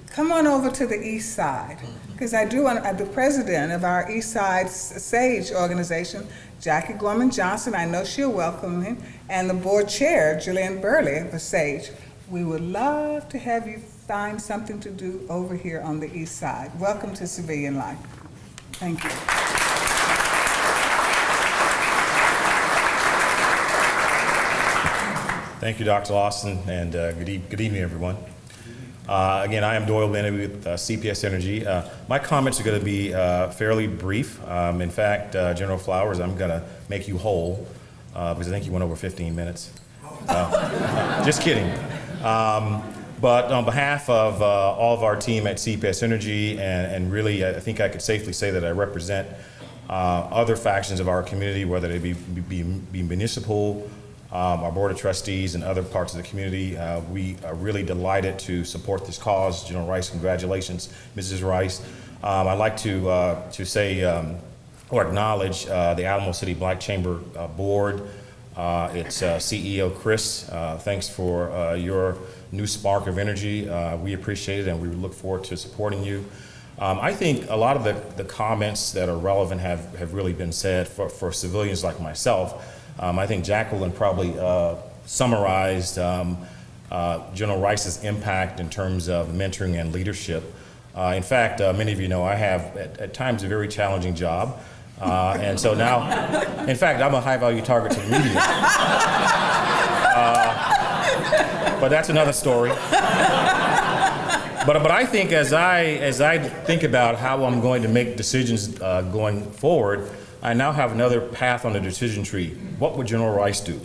come on over to the East Side. Because I do want, the president of our East Side SAGE organization, Jackie Gorman Johnson, I know she'll welcome him, and the board chair, Jillian Burley of SAGE. We would love to have you find something to do over here on the East Side. Welcome to civilian life. Thank you. Thank you, Dr. Lawson, and good evening, everyone. Again, I am Doyle Bennett with CPS Energy. My comments are going to be fairly brief. In fact, General Flowers, I'm going to make you whole because I think you went over 15 minutes. Just kidding. But on behalf of all of our team at CPS Energy, and really, I think I could safely say that I represent other factions of our community, whether they be municipal, our Board of Trustees, and other parts of the community. We are really delighted to support this cause. General Rice, congratulations, Mrs. Rice. I'd like to say or acknowledge the Alamo City Black Chamber Board, its CEO, Chris. Thanks for your new spark of energy. We appreciate it, and we look forward to supporting you. I think a lot of the comments that are relevant have really been said for civilians like myself. I think Jacqueline probably summarized General Rice's impact in terms of mentoring and leadership. In fact, many of you know I have at times a very challenging job. And so now, in fact, I'm a high-value target to the media. But that's another story. But I think as I think about how I'm going to make decisions going forward, I now have another path on the decision tree. What would General Rice do?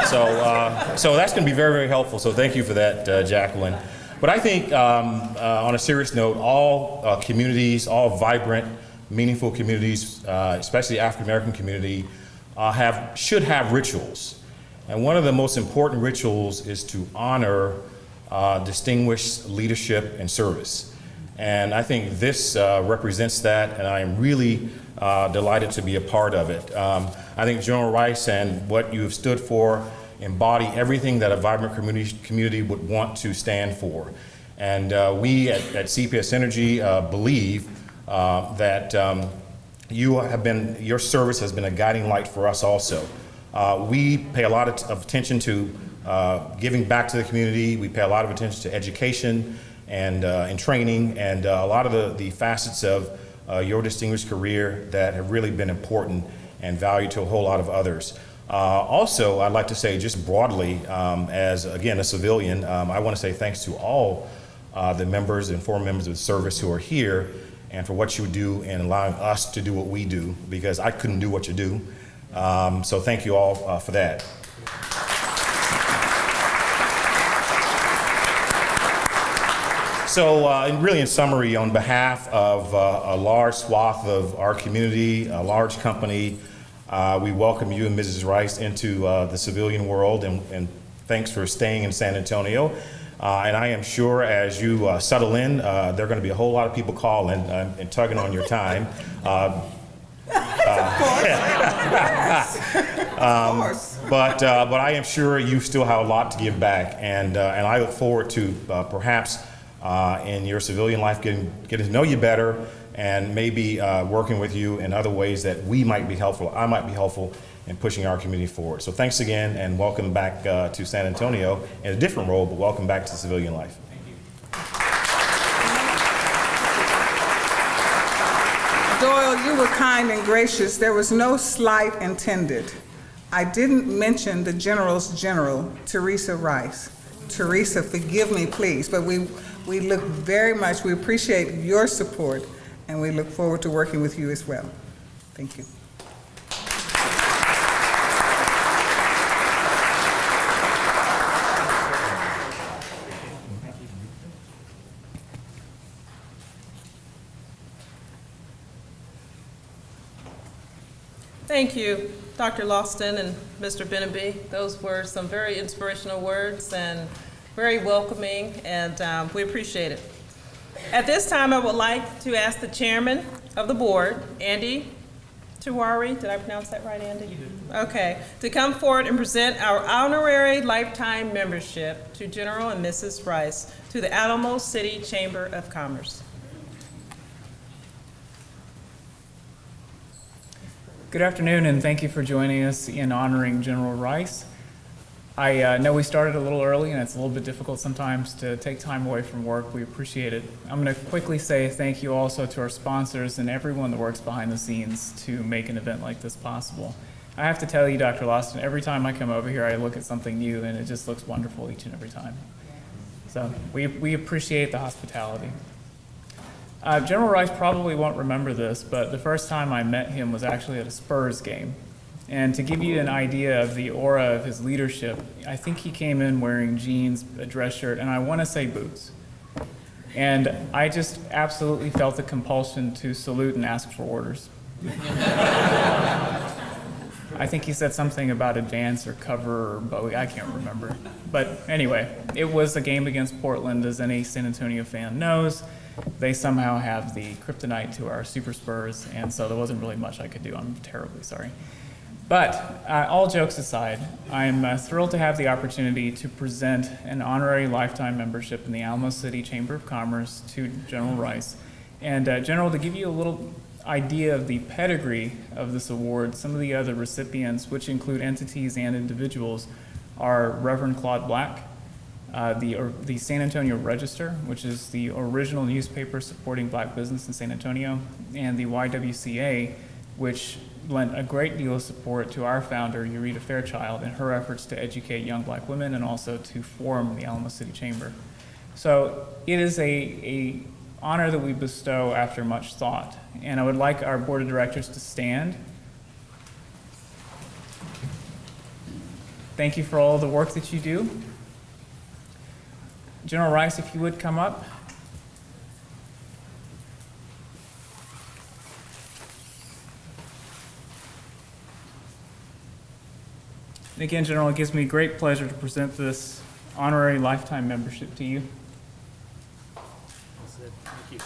So that's going to be very, very helpful. So thank you for that, Jacqueline. But I think, on a serious note, all communities, all vibrant, meaningful communities, especially the African American community, should have rituals. And one of the most important rituals is to honor distinguished leadership and service. And I think this represents that, and I am really delighted to be a part of it. I think General Rice and what you have stood for embody everything that a vibrant community would want to stand for. And we at CPS Energy believe that your service has been a guiding light for us also. We pay a lot of attention to giving back to the community. We pay a lot of attention to education and training, and a lot of the facets of your distinguished career that have really been important and valued to a whole lot of others. Also, I'd like to say just broadly, as again a civilian, I want to say thanks to all the members and former members of the service who are here, and for what you do in allowing us to do what we do, because I couldn't do what you do. So thank you all for that. So really in summary, on behalf of a large swath of our community, a large company, we welcome you and Mrs. Rice into the civilian world, and thanks for staying in San Antonio. And I am sure as you settle in, there are going to be a whole lot of people calling and tugging on your time. But I am sure you still have a lot to give back, and I look forward to perhaps in your civilian life getting to know you better, and maybe working with you in other ways that we might be helpful, I might be helpful in pushing our community forward. So thanks again, and welcome back to San Antonio in a different role, but welcome back to civilian life. Doyle, you were kind and gracious. There was no slight intended. I didn't mention the general's general, Teresa Rice. Teresa, forgive me, please, but we look very much, we appreciate your support, and we look forward to working with you as well. Thank you. Thank you, Dr. Lawson and Mr. Beneby. Those were some very inspirational words and very welcoming, and we appreciate it. At this time, I would like to ask the chairman of the board, Andy Tiwari, did I pronounce that right, Andy? You did. Okay, to come forward and present our honorary lifetime membership to General and Mrs. Rice to the Alamo City Chamber of Commerce. Good afternoon, and thank you for joining us in honoring General Rice. I know we started a little early, and it's a little bit difficult sometimes to take time away from work. We appreciate it. I'm going to quickly say thank you also to our sponsors and everyone that works behind the scenes to make an event like this possible. I have to tell you, Dr. Lawson, every time I come over here, I look at something new, and it just looks wonderful each and every time. So we appreciate the hospitality. General Rice probably won't remember this, but the first time I met him was actually at a Spurs game. And to give you an idea of the aura of his leadership, I think he came in wearing jeans, a dress shirt, and I want to say boots. And I just absolutely felt the compulsion to salute and ask for orders. I think he said something about advance or cover or Bowie, I can't remember. But anyway, it was a game against Portland, as any San Antonio fan knows. They somehow have the kryptonite to our Super Spurs, and so there wasn't really much I could do. I'm terribly sorry. But all jokes aside, I'm thrilled to have the opportunity to present an honorary lifetime membership in the Alamo City Chamber of Commerce to General Rice. And General, to give you a little idea of the pedigree of this award, some of the other recipients, which include entities and individuals, are Reverend Claude Black, the San Antonio Register, which is the original newspaper supporting black business in San Antonio, and the YWCA, which lent a great deal of support to our founder, Ureta Fairchild, in her efforts to educate young black women and also to form the Alamo City Chamber. So it is a honor that we bestow after much thought. And I would like our board of directors to stand. Thank you for all the work that you do. General Rice, if you would come up. And again, General, it gives me great pleasure to present this honorary lifetime membership to you. Thank you.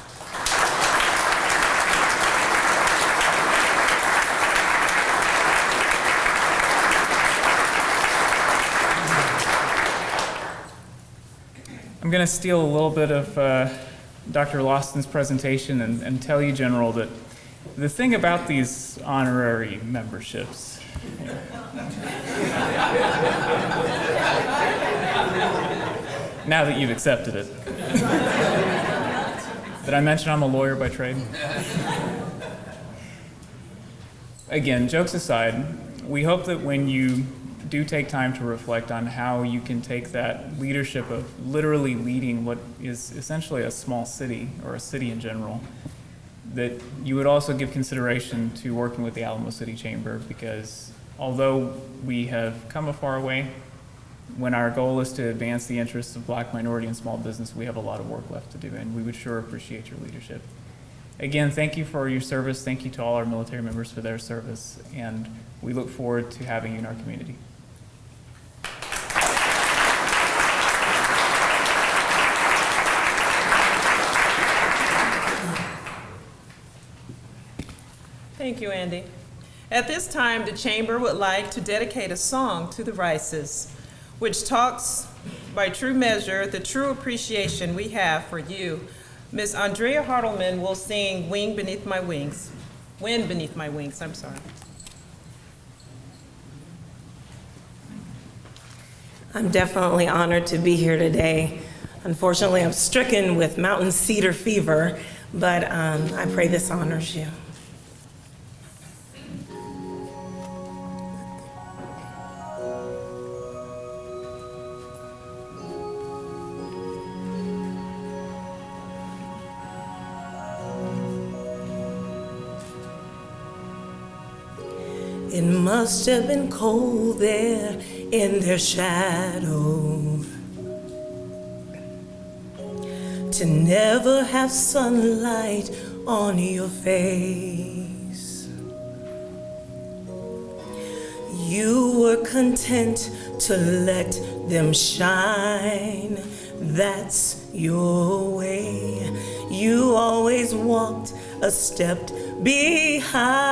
I'm going to steal a little bit of Dr. Lawson's presentation and tell you, General, that the thing about these honorary memberships, now that you've accepted it, did I mention I'm a lawyer by trade? Again, jokes aside, we hope that when you do take time to reflect on how you can take that leadership of literally leading what is essentially a small city, or a city in general, that you would also give consideration to working with the Alamo City Chamber, because although we have come a far way, when our goal is to advance the interests of black, minority, and small business, we have a lot of work left to do, and we would sure appreciate your leadership. Again, thank you for your service. Thank you to all our military members for their service, and we look forward to having you in our community. Thank you, Andy. At this time, the Chamber would like to dedicate a song to the Rices, which talks by true measure the true appreciation we have for you. Ms. Andrea Hartleman will sing Wind Beneath My Wings, I'm sorry. I'm definitely honored to be here today. Unfortunately, I'm stricken with mountain cedar fever, but I pray this honors you. It must have been cold there in their shadow to never have sunlight on your face. You were content to let them shine. That's your way. You always walked a step behind.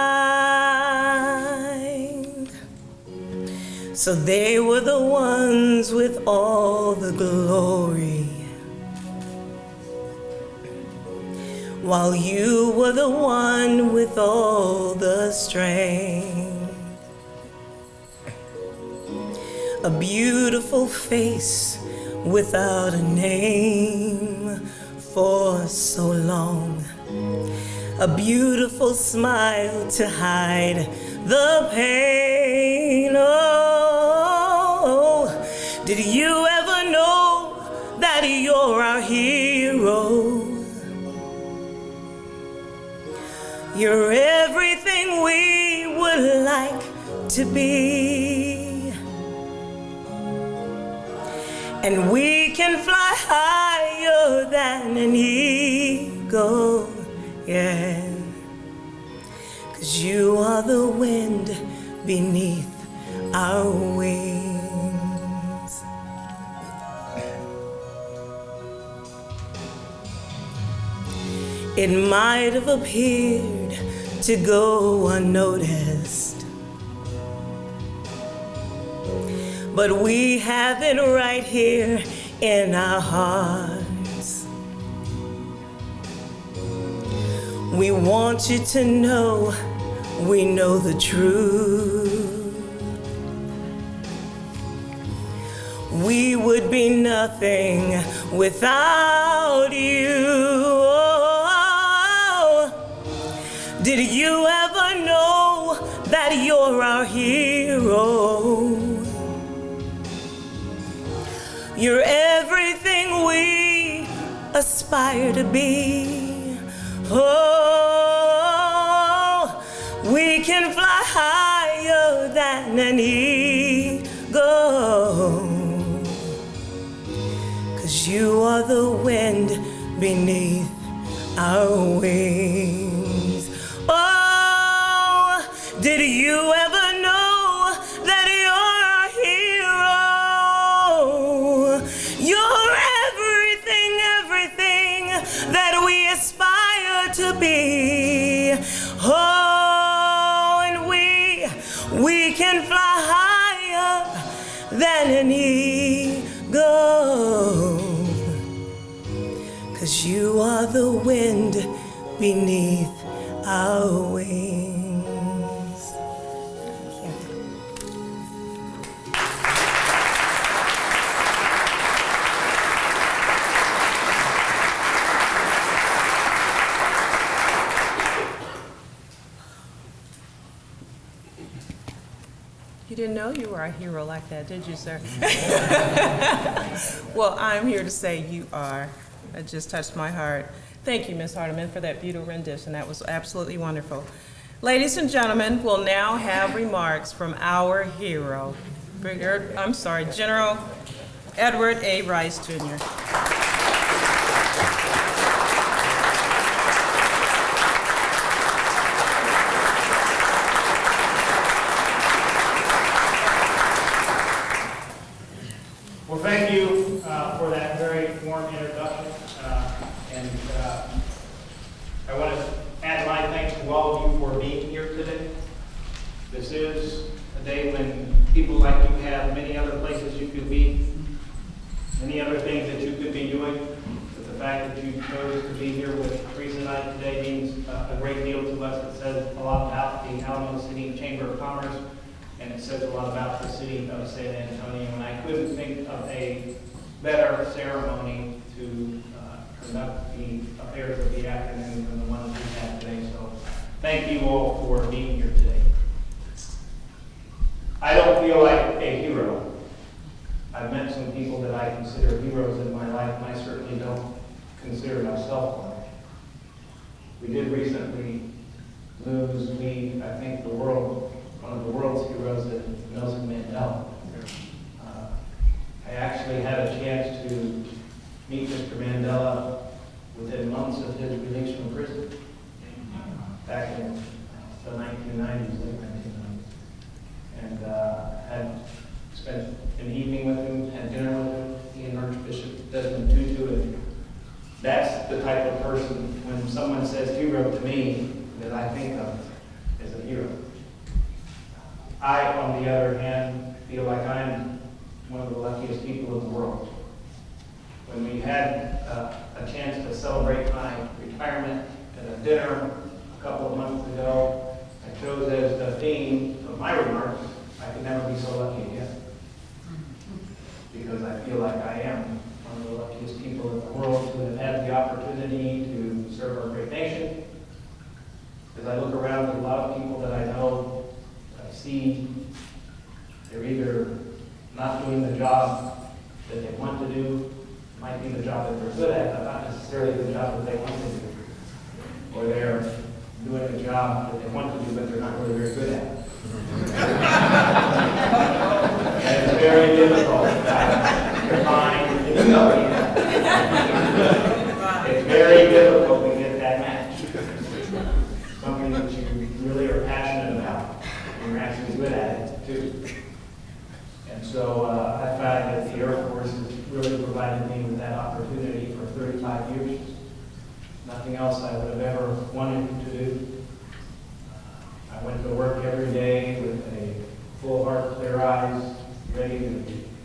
So they were the ones with all the glory, while you were the one with all the strength. A beautiful face without a name for so long. A beautiful smile to hide the pain. Oh, did you ever know that you're our hero? You're everything we would like to be. And we can fly higher than an eagle, yeah. 'Cause you are the wind beneath our wings. It might have appeared to go unnoticed, but we have it right here in our hearts. We want you to know we know the truth. we would be nothing without you. Oh, did you ever know that you're our hero? You're everything we aspire to be. Oh, we can fly higher than an eagle, 'cause you are the wind beneath our wings. Oh, did you ever know that you're our hero? You're everything, everything that we aspire to be. Oh, and we can fly higher than an eagle, 'cause you are the wind beneath our wings. You didn't know you were a hero like that, did you, sir? Well, I'm here to say you are. It just touched my heart. Thank you, Ms. Hardiman, for that beautiful rendition. That was absolutely wonderful. Ladies and gentlemen, we'll now have remarks from our hero, General Edward A. Rice, Jr. Well, thank you for that very warm introduction. I want to add my thanks to all of you for being here today. This is a day when people like you have many other places you could be, many other things that you could be doing. But the fact that you chose to be here with Teresa and I today means a great deal to us. It says a lot about the Alamo City Chamber of Commerce, and it says a lot about the city of San Antonio. And I couldn't think of a better ceremony to conduct the affairs of the afternoon than the one we had today. So thank you all for being here today. I don't feel like a hero. I've met some people that I consider heroes in my life, and I certainly don't consider myself one. We did recently lose, I think, one of the world's heroes, Nelson Mandela. I actually had a chance to meet Mr. Mandela within months of his release from prison back in the 1990s, late 1990s. And had spent an evening with him, had dinner with him, he and Archbishop Desmond Tutu, and that's the type of person, when someone says hero to me, that I think of as a hero. I, on the other hand, feel like I'm one of the luckiest people in the world. When we had a chance to celebrate my retirement at a dinner a couple of months ago, I chose as the theme of my remarks, I could never be so lucky again. Because I feel like I am one of the luckiest people in the world who have had the opportunity to serve our great nation. As I look around at a lot of people that I know, I see they're either not doing the job that they want to do, might be the job that they're good at, but not necessarily the job that they want to do. Or they're doing a job that they want to do, but they're not really very good at. And it's very difficult to find, it's very difficult to get that match. Something that you really are passionate about, and you're actually good at it too. And so I find that the Air Force has really provided me with that opportunity for 35 years. Nothing else I would have ever wanted to do. I went to work every day with a full heart, clear eyes, ready to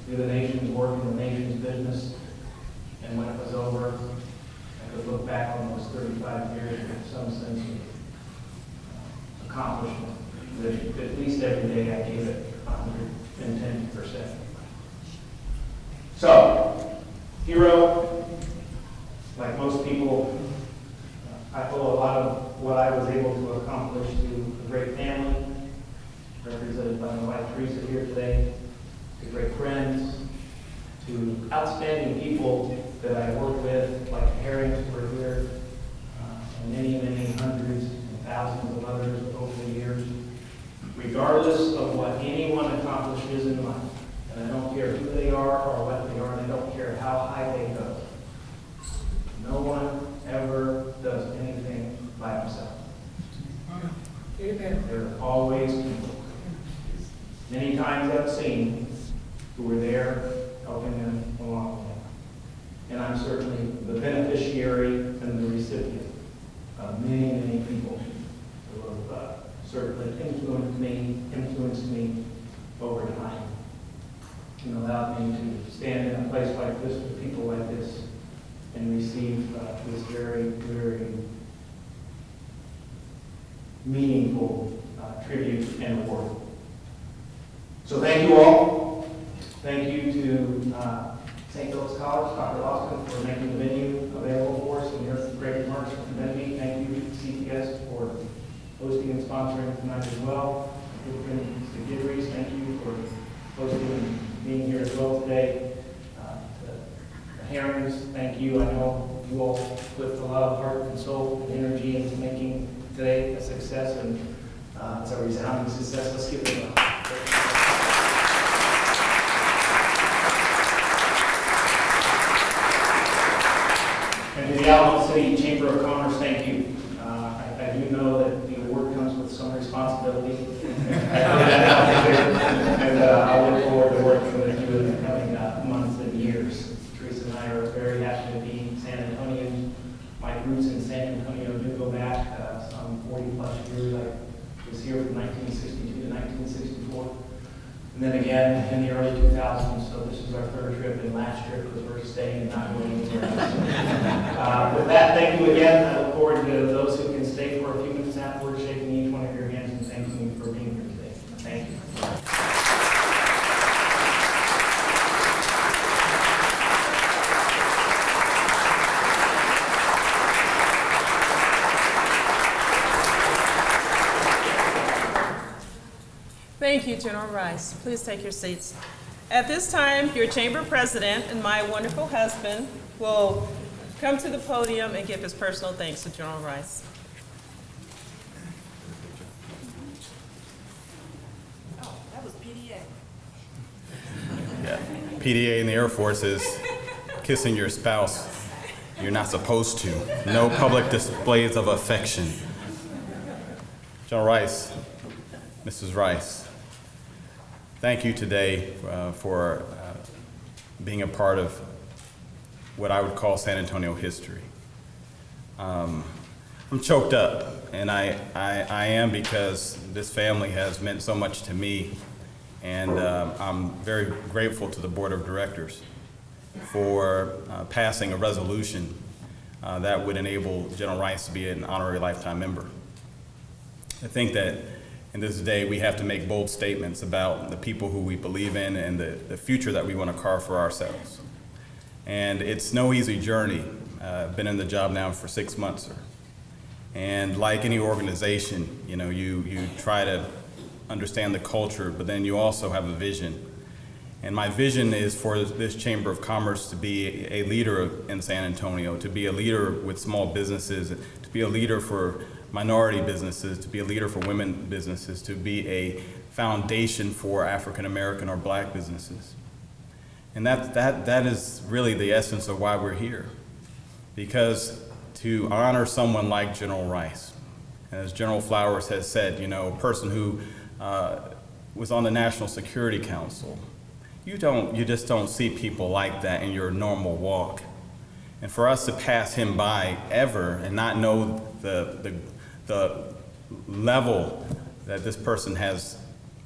do the nation's work in the nation's business. And when it was over, I could look back on those 35 years with some sense of accomplishment. That at least every day I gave it 110%. like most people, I owe a lot of what I was able to accomplish to a great family, represented by my wife Teresa here today, to great friends, to outstanding people that I work with, like the Herrings who are here, and many, many hundreds and thousands of others over the years. Regardless of what anyone accomplishes in life, and I don't care who they are or what they are, and I don't care how high they go, no one ever does anything by himself. There are always people. Many times I've seen who were there helping them along the way. And I'm certainly the beneficiary and the recipient of many, many people who have certainly influenced me over time and allowed me to stand in a place like this with people like this and receive this very, very meaningful tribute and award. So thank you all. Thank you to St. Philip's College, Dr. Austin, for making the venue available for us, and your great remarks from Benby. Thank you to CPS for hosting and sponsoring tonight as well. Mr. Gidries, thank you for hosting and being here as well today. The Herrings, thank you. I know you all put a lot of heart and soul and energy into making today a success, and it's a resounding success. Let's give them a And to the Alamo City Chamber of Commerce, thank you. I do know that the award comes with some responsibility. And I look forward to working with you in the coming months and years. Teresa and I are very happy to be San Antonians. My roots in San Antonio do go back some 40 plus years. I was here from 1962 to 1964. And then again in the early 2000s, so this is our third trip, and last trip was we're staying and not going anywhere else. With that, thank you again. I look forward to those who can stay for a few minutes afterwards, shaking each one of your hands and thanking you for being here today. Thank you. Thank you, General Rice. Please take your seats. At this time, your chamber president and my wonderful husband will come to the podium and give his personal thanks to General Rice. Oh, that was PDA. Yeah. PDA in the Air Force is kissing your spouse. You're not supposed to. No public displays of affection. General Rice, Mrs. Rice, thank you today for being a part of what I would call San Antonio history. I'm choked up, and I am, because this family has meant so much to me, and I'm very grateful to the Board of Directors for passing a resolution that would enable General Rice to be an honorary lifetime member. I think that in this day, we have to make bold statements about the people who we believe in and the future that we want to carve for ourselves. And it's no easy journey. I've been in the job now for 6 months. And like any organization, you try to understand the culture, but then you also have a vision. And my vision is for this Chamber of Commerce to be a leader in San Antonio, to be a leader with small businesses, to be a leader for minority businesses, to be a leader for women businesses, to be a foundation for African American or Black businesses. And that is really the essence of why we're here. Because to honor someone like General Rice, as General Flowers has said, a person who was on the National Security Council, you just don't see people like that in your normal walk. And for us to pass him by ever and not know the level that this person has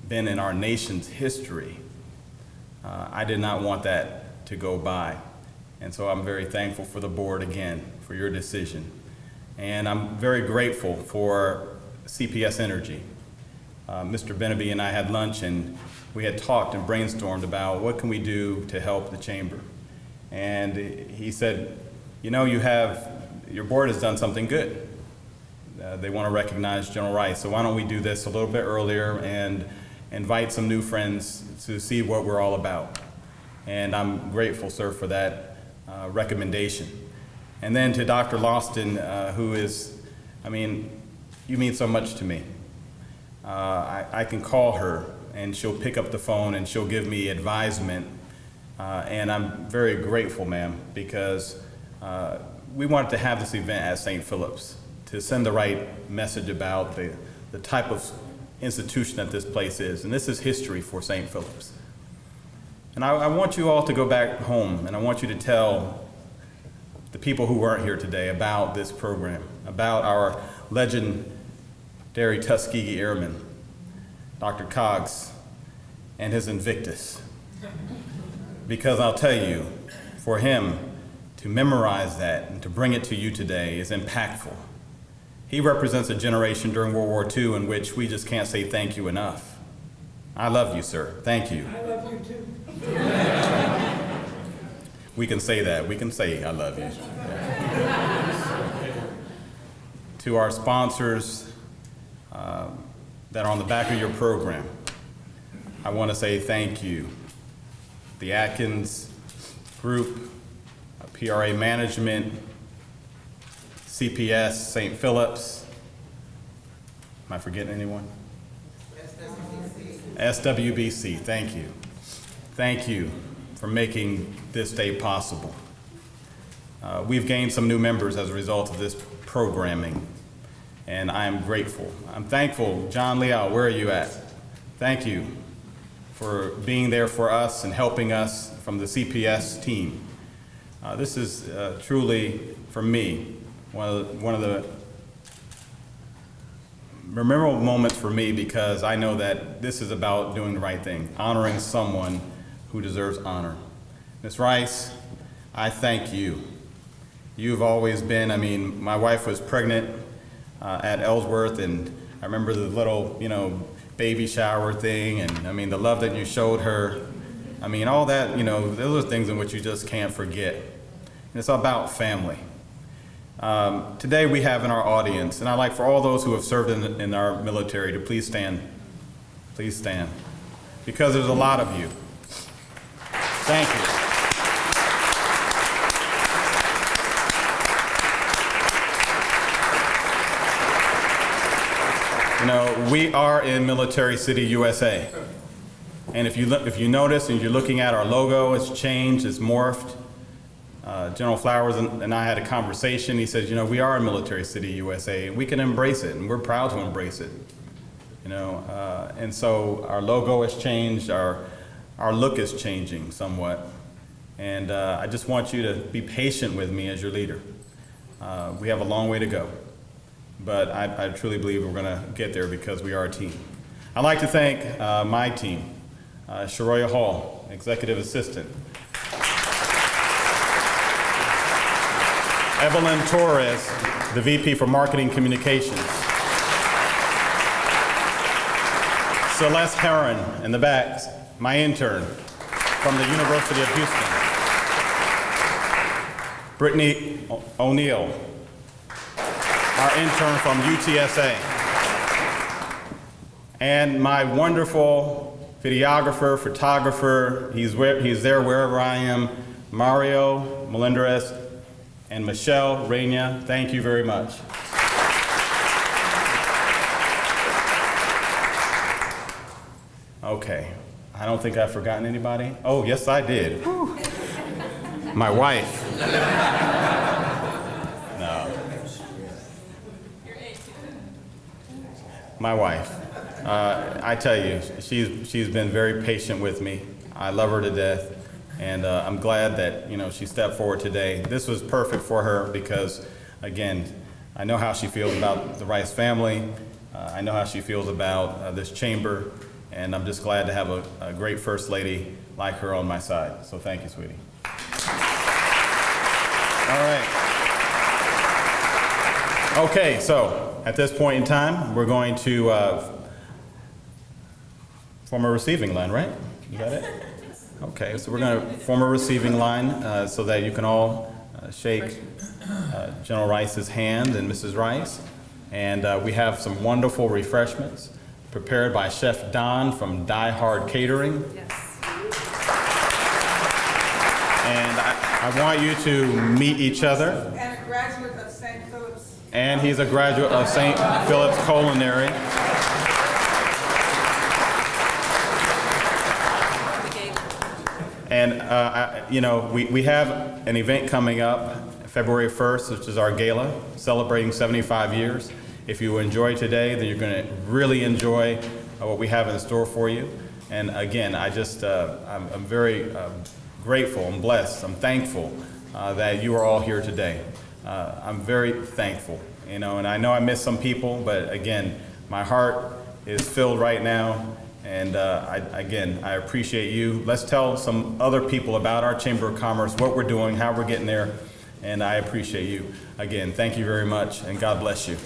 been in our nation's history, I did not want that to go by. And so I'm very thankful for the board again, for your decision. And I'm very grateful for CPS Energy. Mr. Beneby and I had lunch, and we had talked and brainstormed about what can we do to help the chamber. And he said, you know, your board has done something good. They want to recognize General Rice. So why don't we do this a little bit earlier and invite some new friends to see what we're all about. And I'm grateful, sir, for that recommendation. And then to Dr. Lawson, who is, I mean, you mean so much to me. I can call her and she'll pick up the phone and she'll give me advisement. And I'm very grateful, ma'am, because we wanted to have this event at St. Philip's to send the right message about the type of institution that this place is. And this is history for St. Philip's. And I want you all to go back home and I want you to tell the people who weren't here today about this program, about our legendary Tuskegee Airman, Dr. Cogs, and his Invictus. Because I'll tell you, for him to memorize that and to bring it to you today is impactful. He represents a generation during World War II in which we just can't say thank you enough. I love you, sir. Thank you. I love you too. We can say that. We can say I love you. To our sponsors that are on the back of your program, I want to say thank you. The Atkins Group, PRA Management, CPS, St. Philip's. Am I forgetting anyone? SWBC, thank you. Thank you for making this day possible. We've gained some new members as a result of this programming, and I am grateful. I'm thankful. John Leal, where are you at? Thank you for being there for us and helping us from the CPS team. This is truly, for me, one of the memorable moments for me because I know that this is about doing the right thing, honoring someone who deserves honor. Ms. Rice, I thank you. You've always been, I mean, my wife was pregnant at Ellsworth, and I remember the little, baby shower thing, and I mean, the love that you showed her. I mean, all that, those are things in which you just can't forget. And it's about family. Today we have in our audience, and I'd like for all those who have served in our military to please stand. Please stand. Because there's a lot of you. Thank you. We are in Military City, USA. And if you notice and you're looking at our logo, it's changed, it's morphed. General Flowers and I had a conversation. He said, we are in Military City, USA, and we can embrace it, and we're proud to embrace it. And so our logo has changed, our look is changing somewhat. And I just want you to be patient with me as your leader. We have a long way to go, but I truly believe we're gonna get there because we are a team. I'd like to thank my team, Sharoya Hall, Executive Assistant, Evelyn Torres, the VP for Marketing Communications. Celeste Heron in the back, my intern from the University of Houston. Brittany O'Neill, our intern from UTSA. And my wonderful videographer, photographer, he's there wherever I am, Mario Melendrez, and Michelle Reina, thank you very much. Okay, I don't think I've forgotten anybody. Oh, yes, I did. Whew. My wife. No. My wife. I tell you, she's been very patient with me. I love her to death. And I'm glad that she stepped forward today. This was perfect for her because, again, I know how she feels about the Rice family. I know how she feels about this chamber, and I'm just glad to have a great First Lady like her on my side. So thank you, sweetie. All right. Okay, so at this point in time, we're going to form a receiving line, right? You got it? Okay, so we're going to form a receiving line so that you can all shake General Rice's hand and Mrs. Rice. And we have some wonderful refreshments prepared by Chef Don from Die Hard Catering. Yes. And I want you to meet each other. And a graduate of St. Philip's. And he's a graduate of St. Philip's Culinary. And, you know, we have an event coming up February 1st, which is our gala, celebrating 75 years. If you enjoy today, then you're going to really enjoy what we have in store for you. And again, I'm very grateful and blessed. I'm thankful that you are all here today. I'm very thankful, you know, and I know I missed some people, but again, my heart is filled right now. And I appreciate you. Let's tell some other people about our Chamber of Commerce, what we're doing, how we're getting there. And I appreciate you. Again, thank you very much, and God bless you.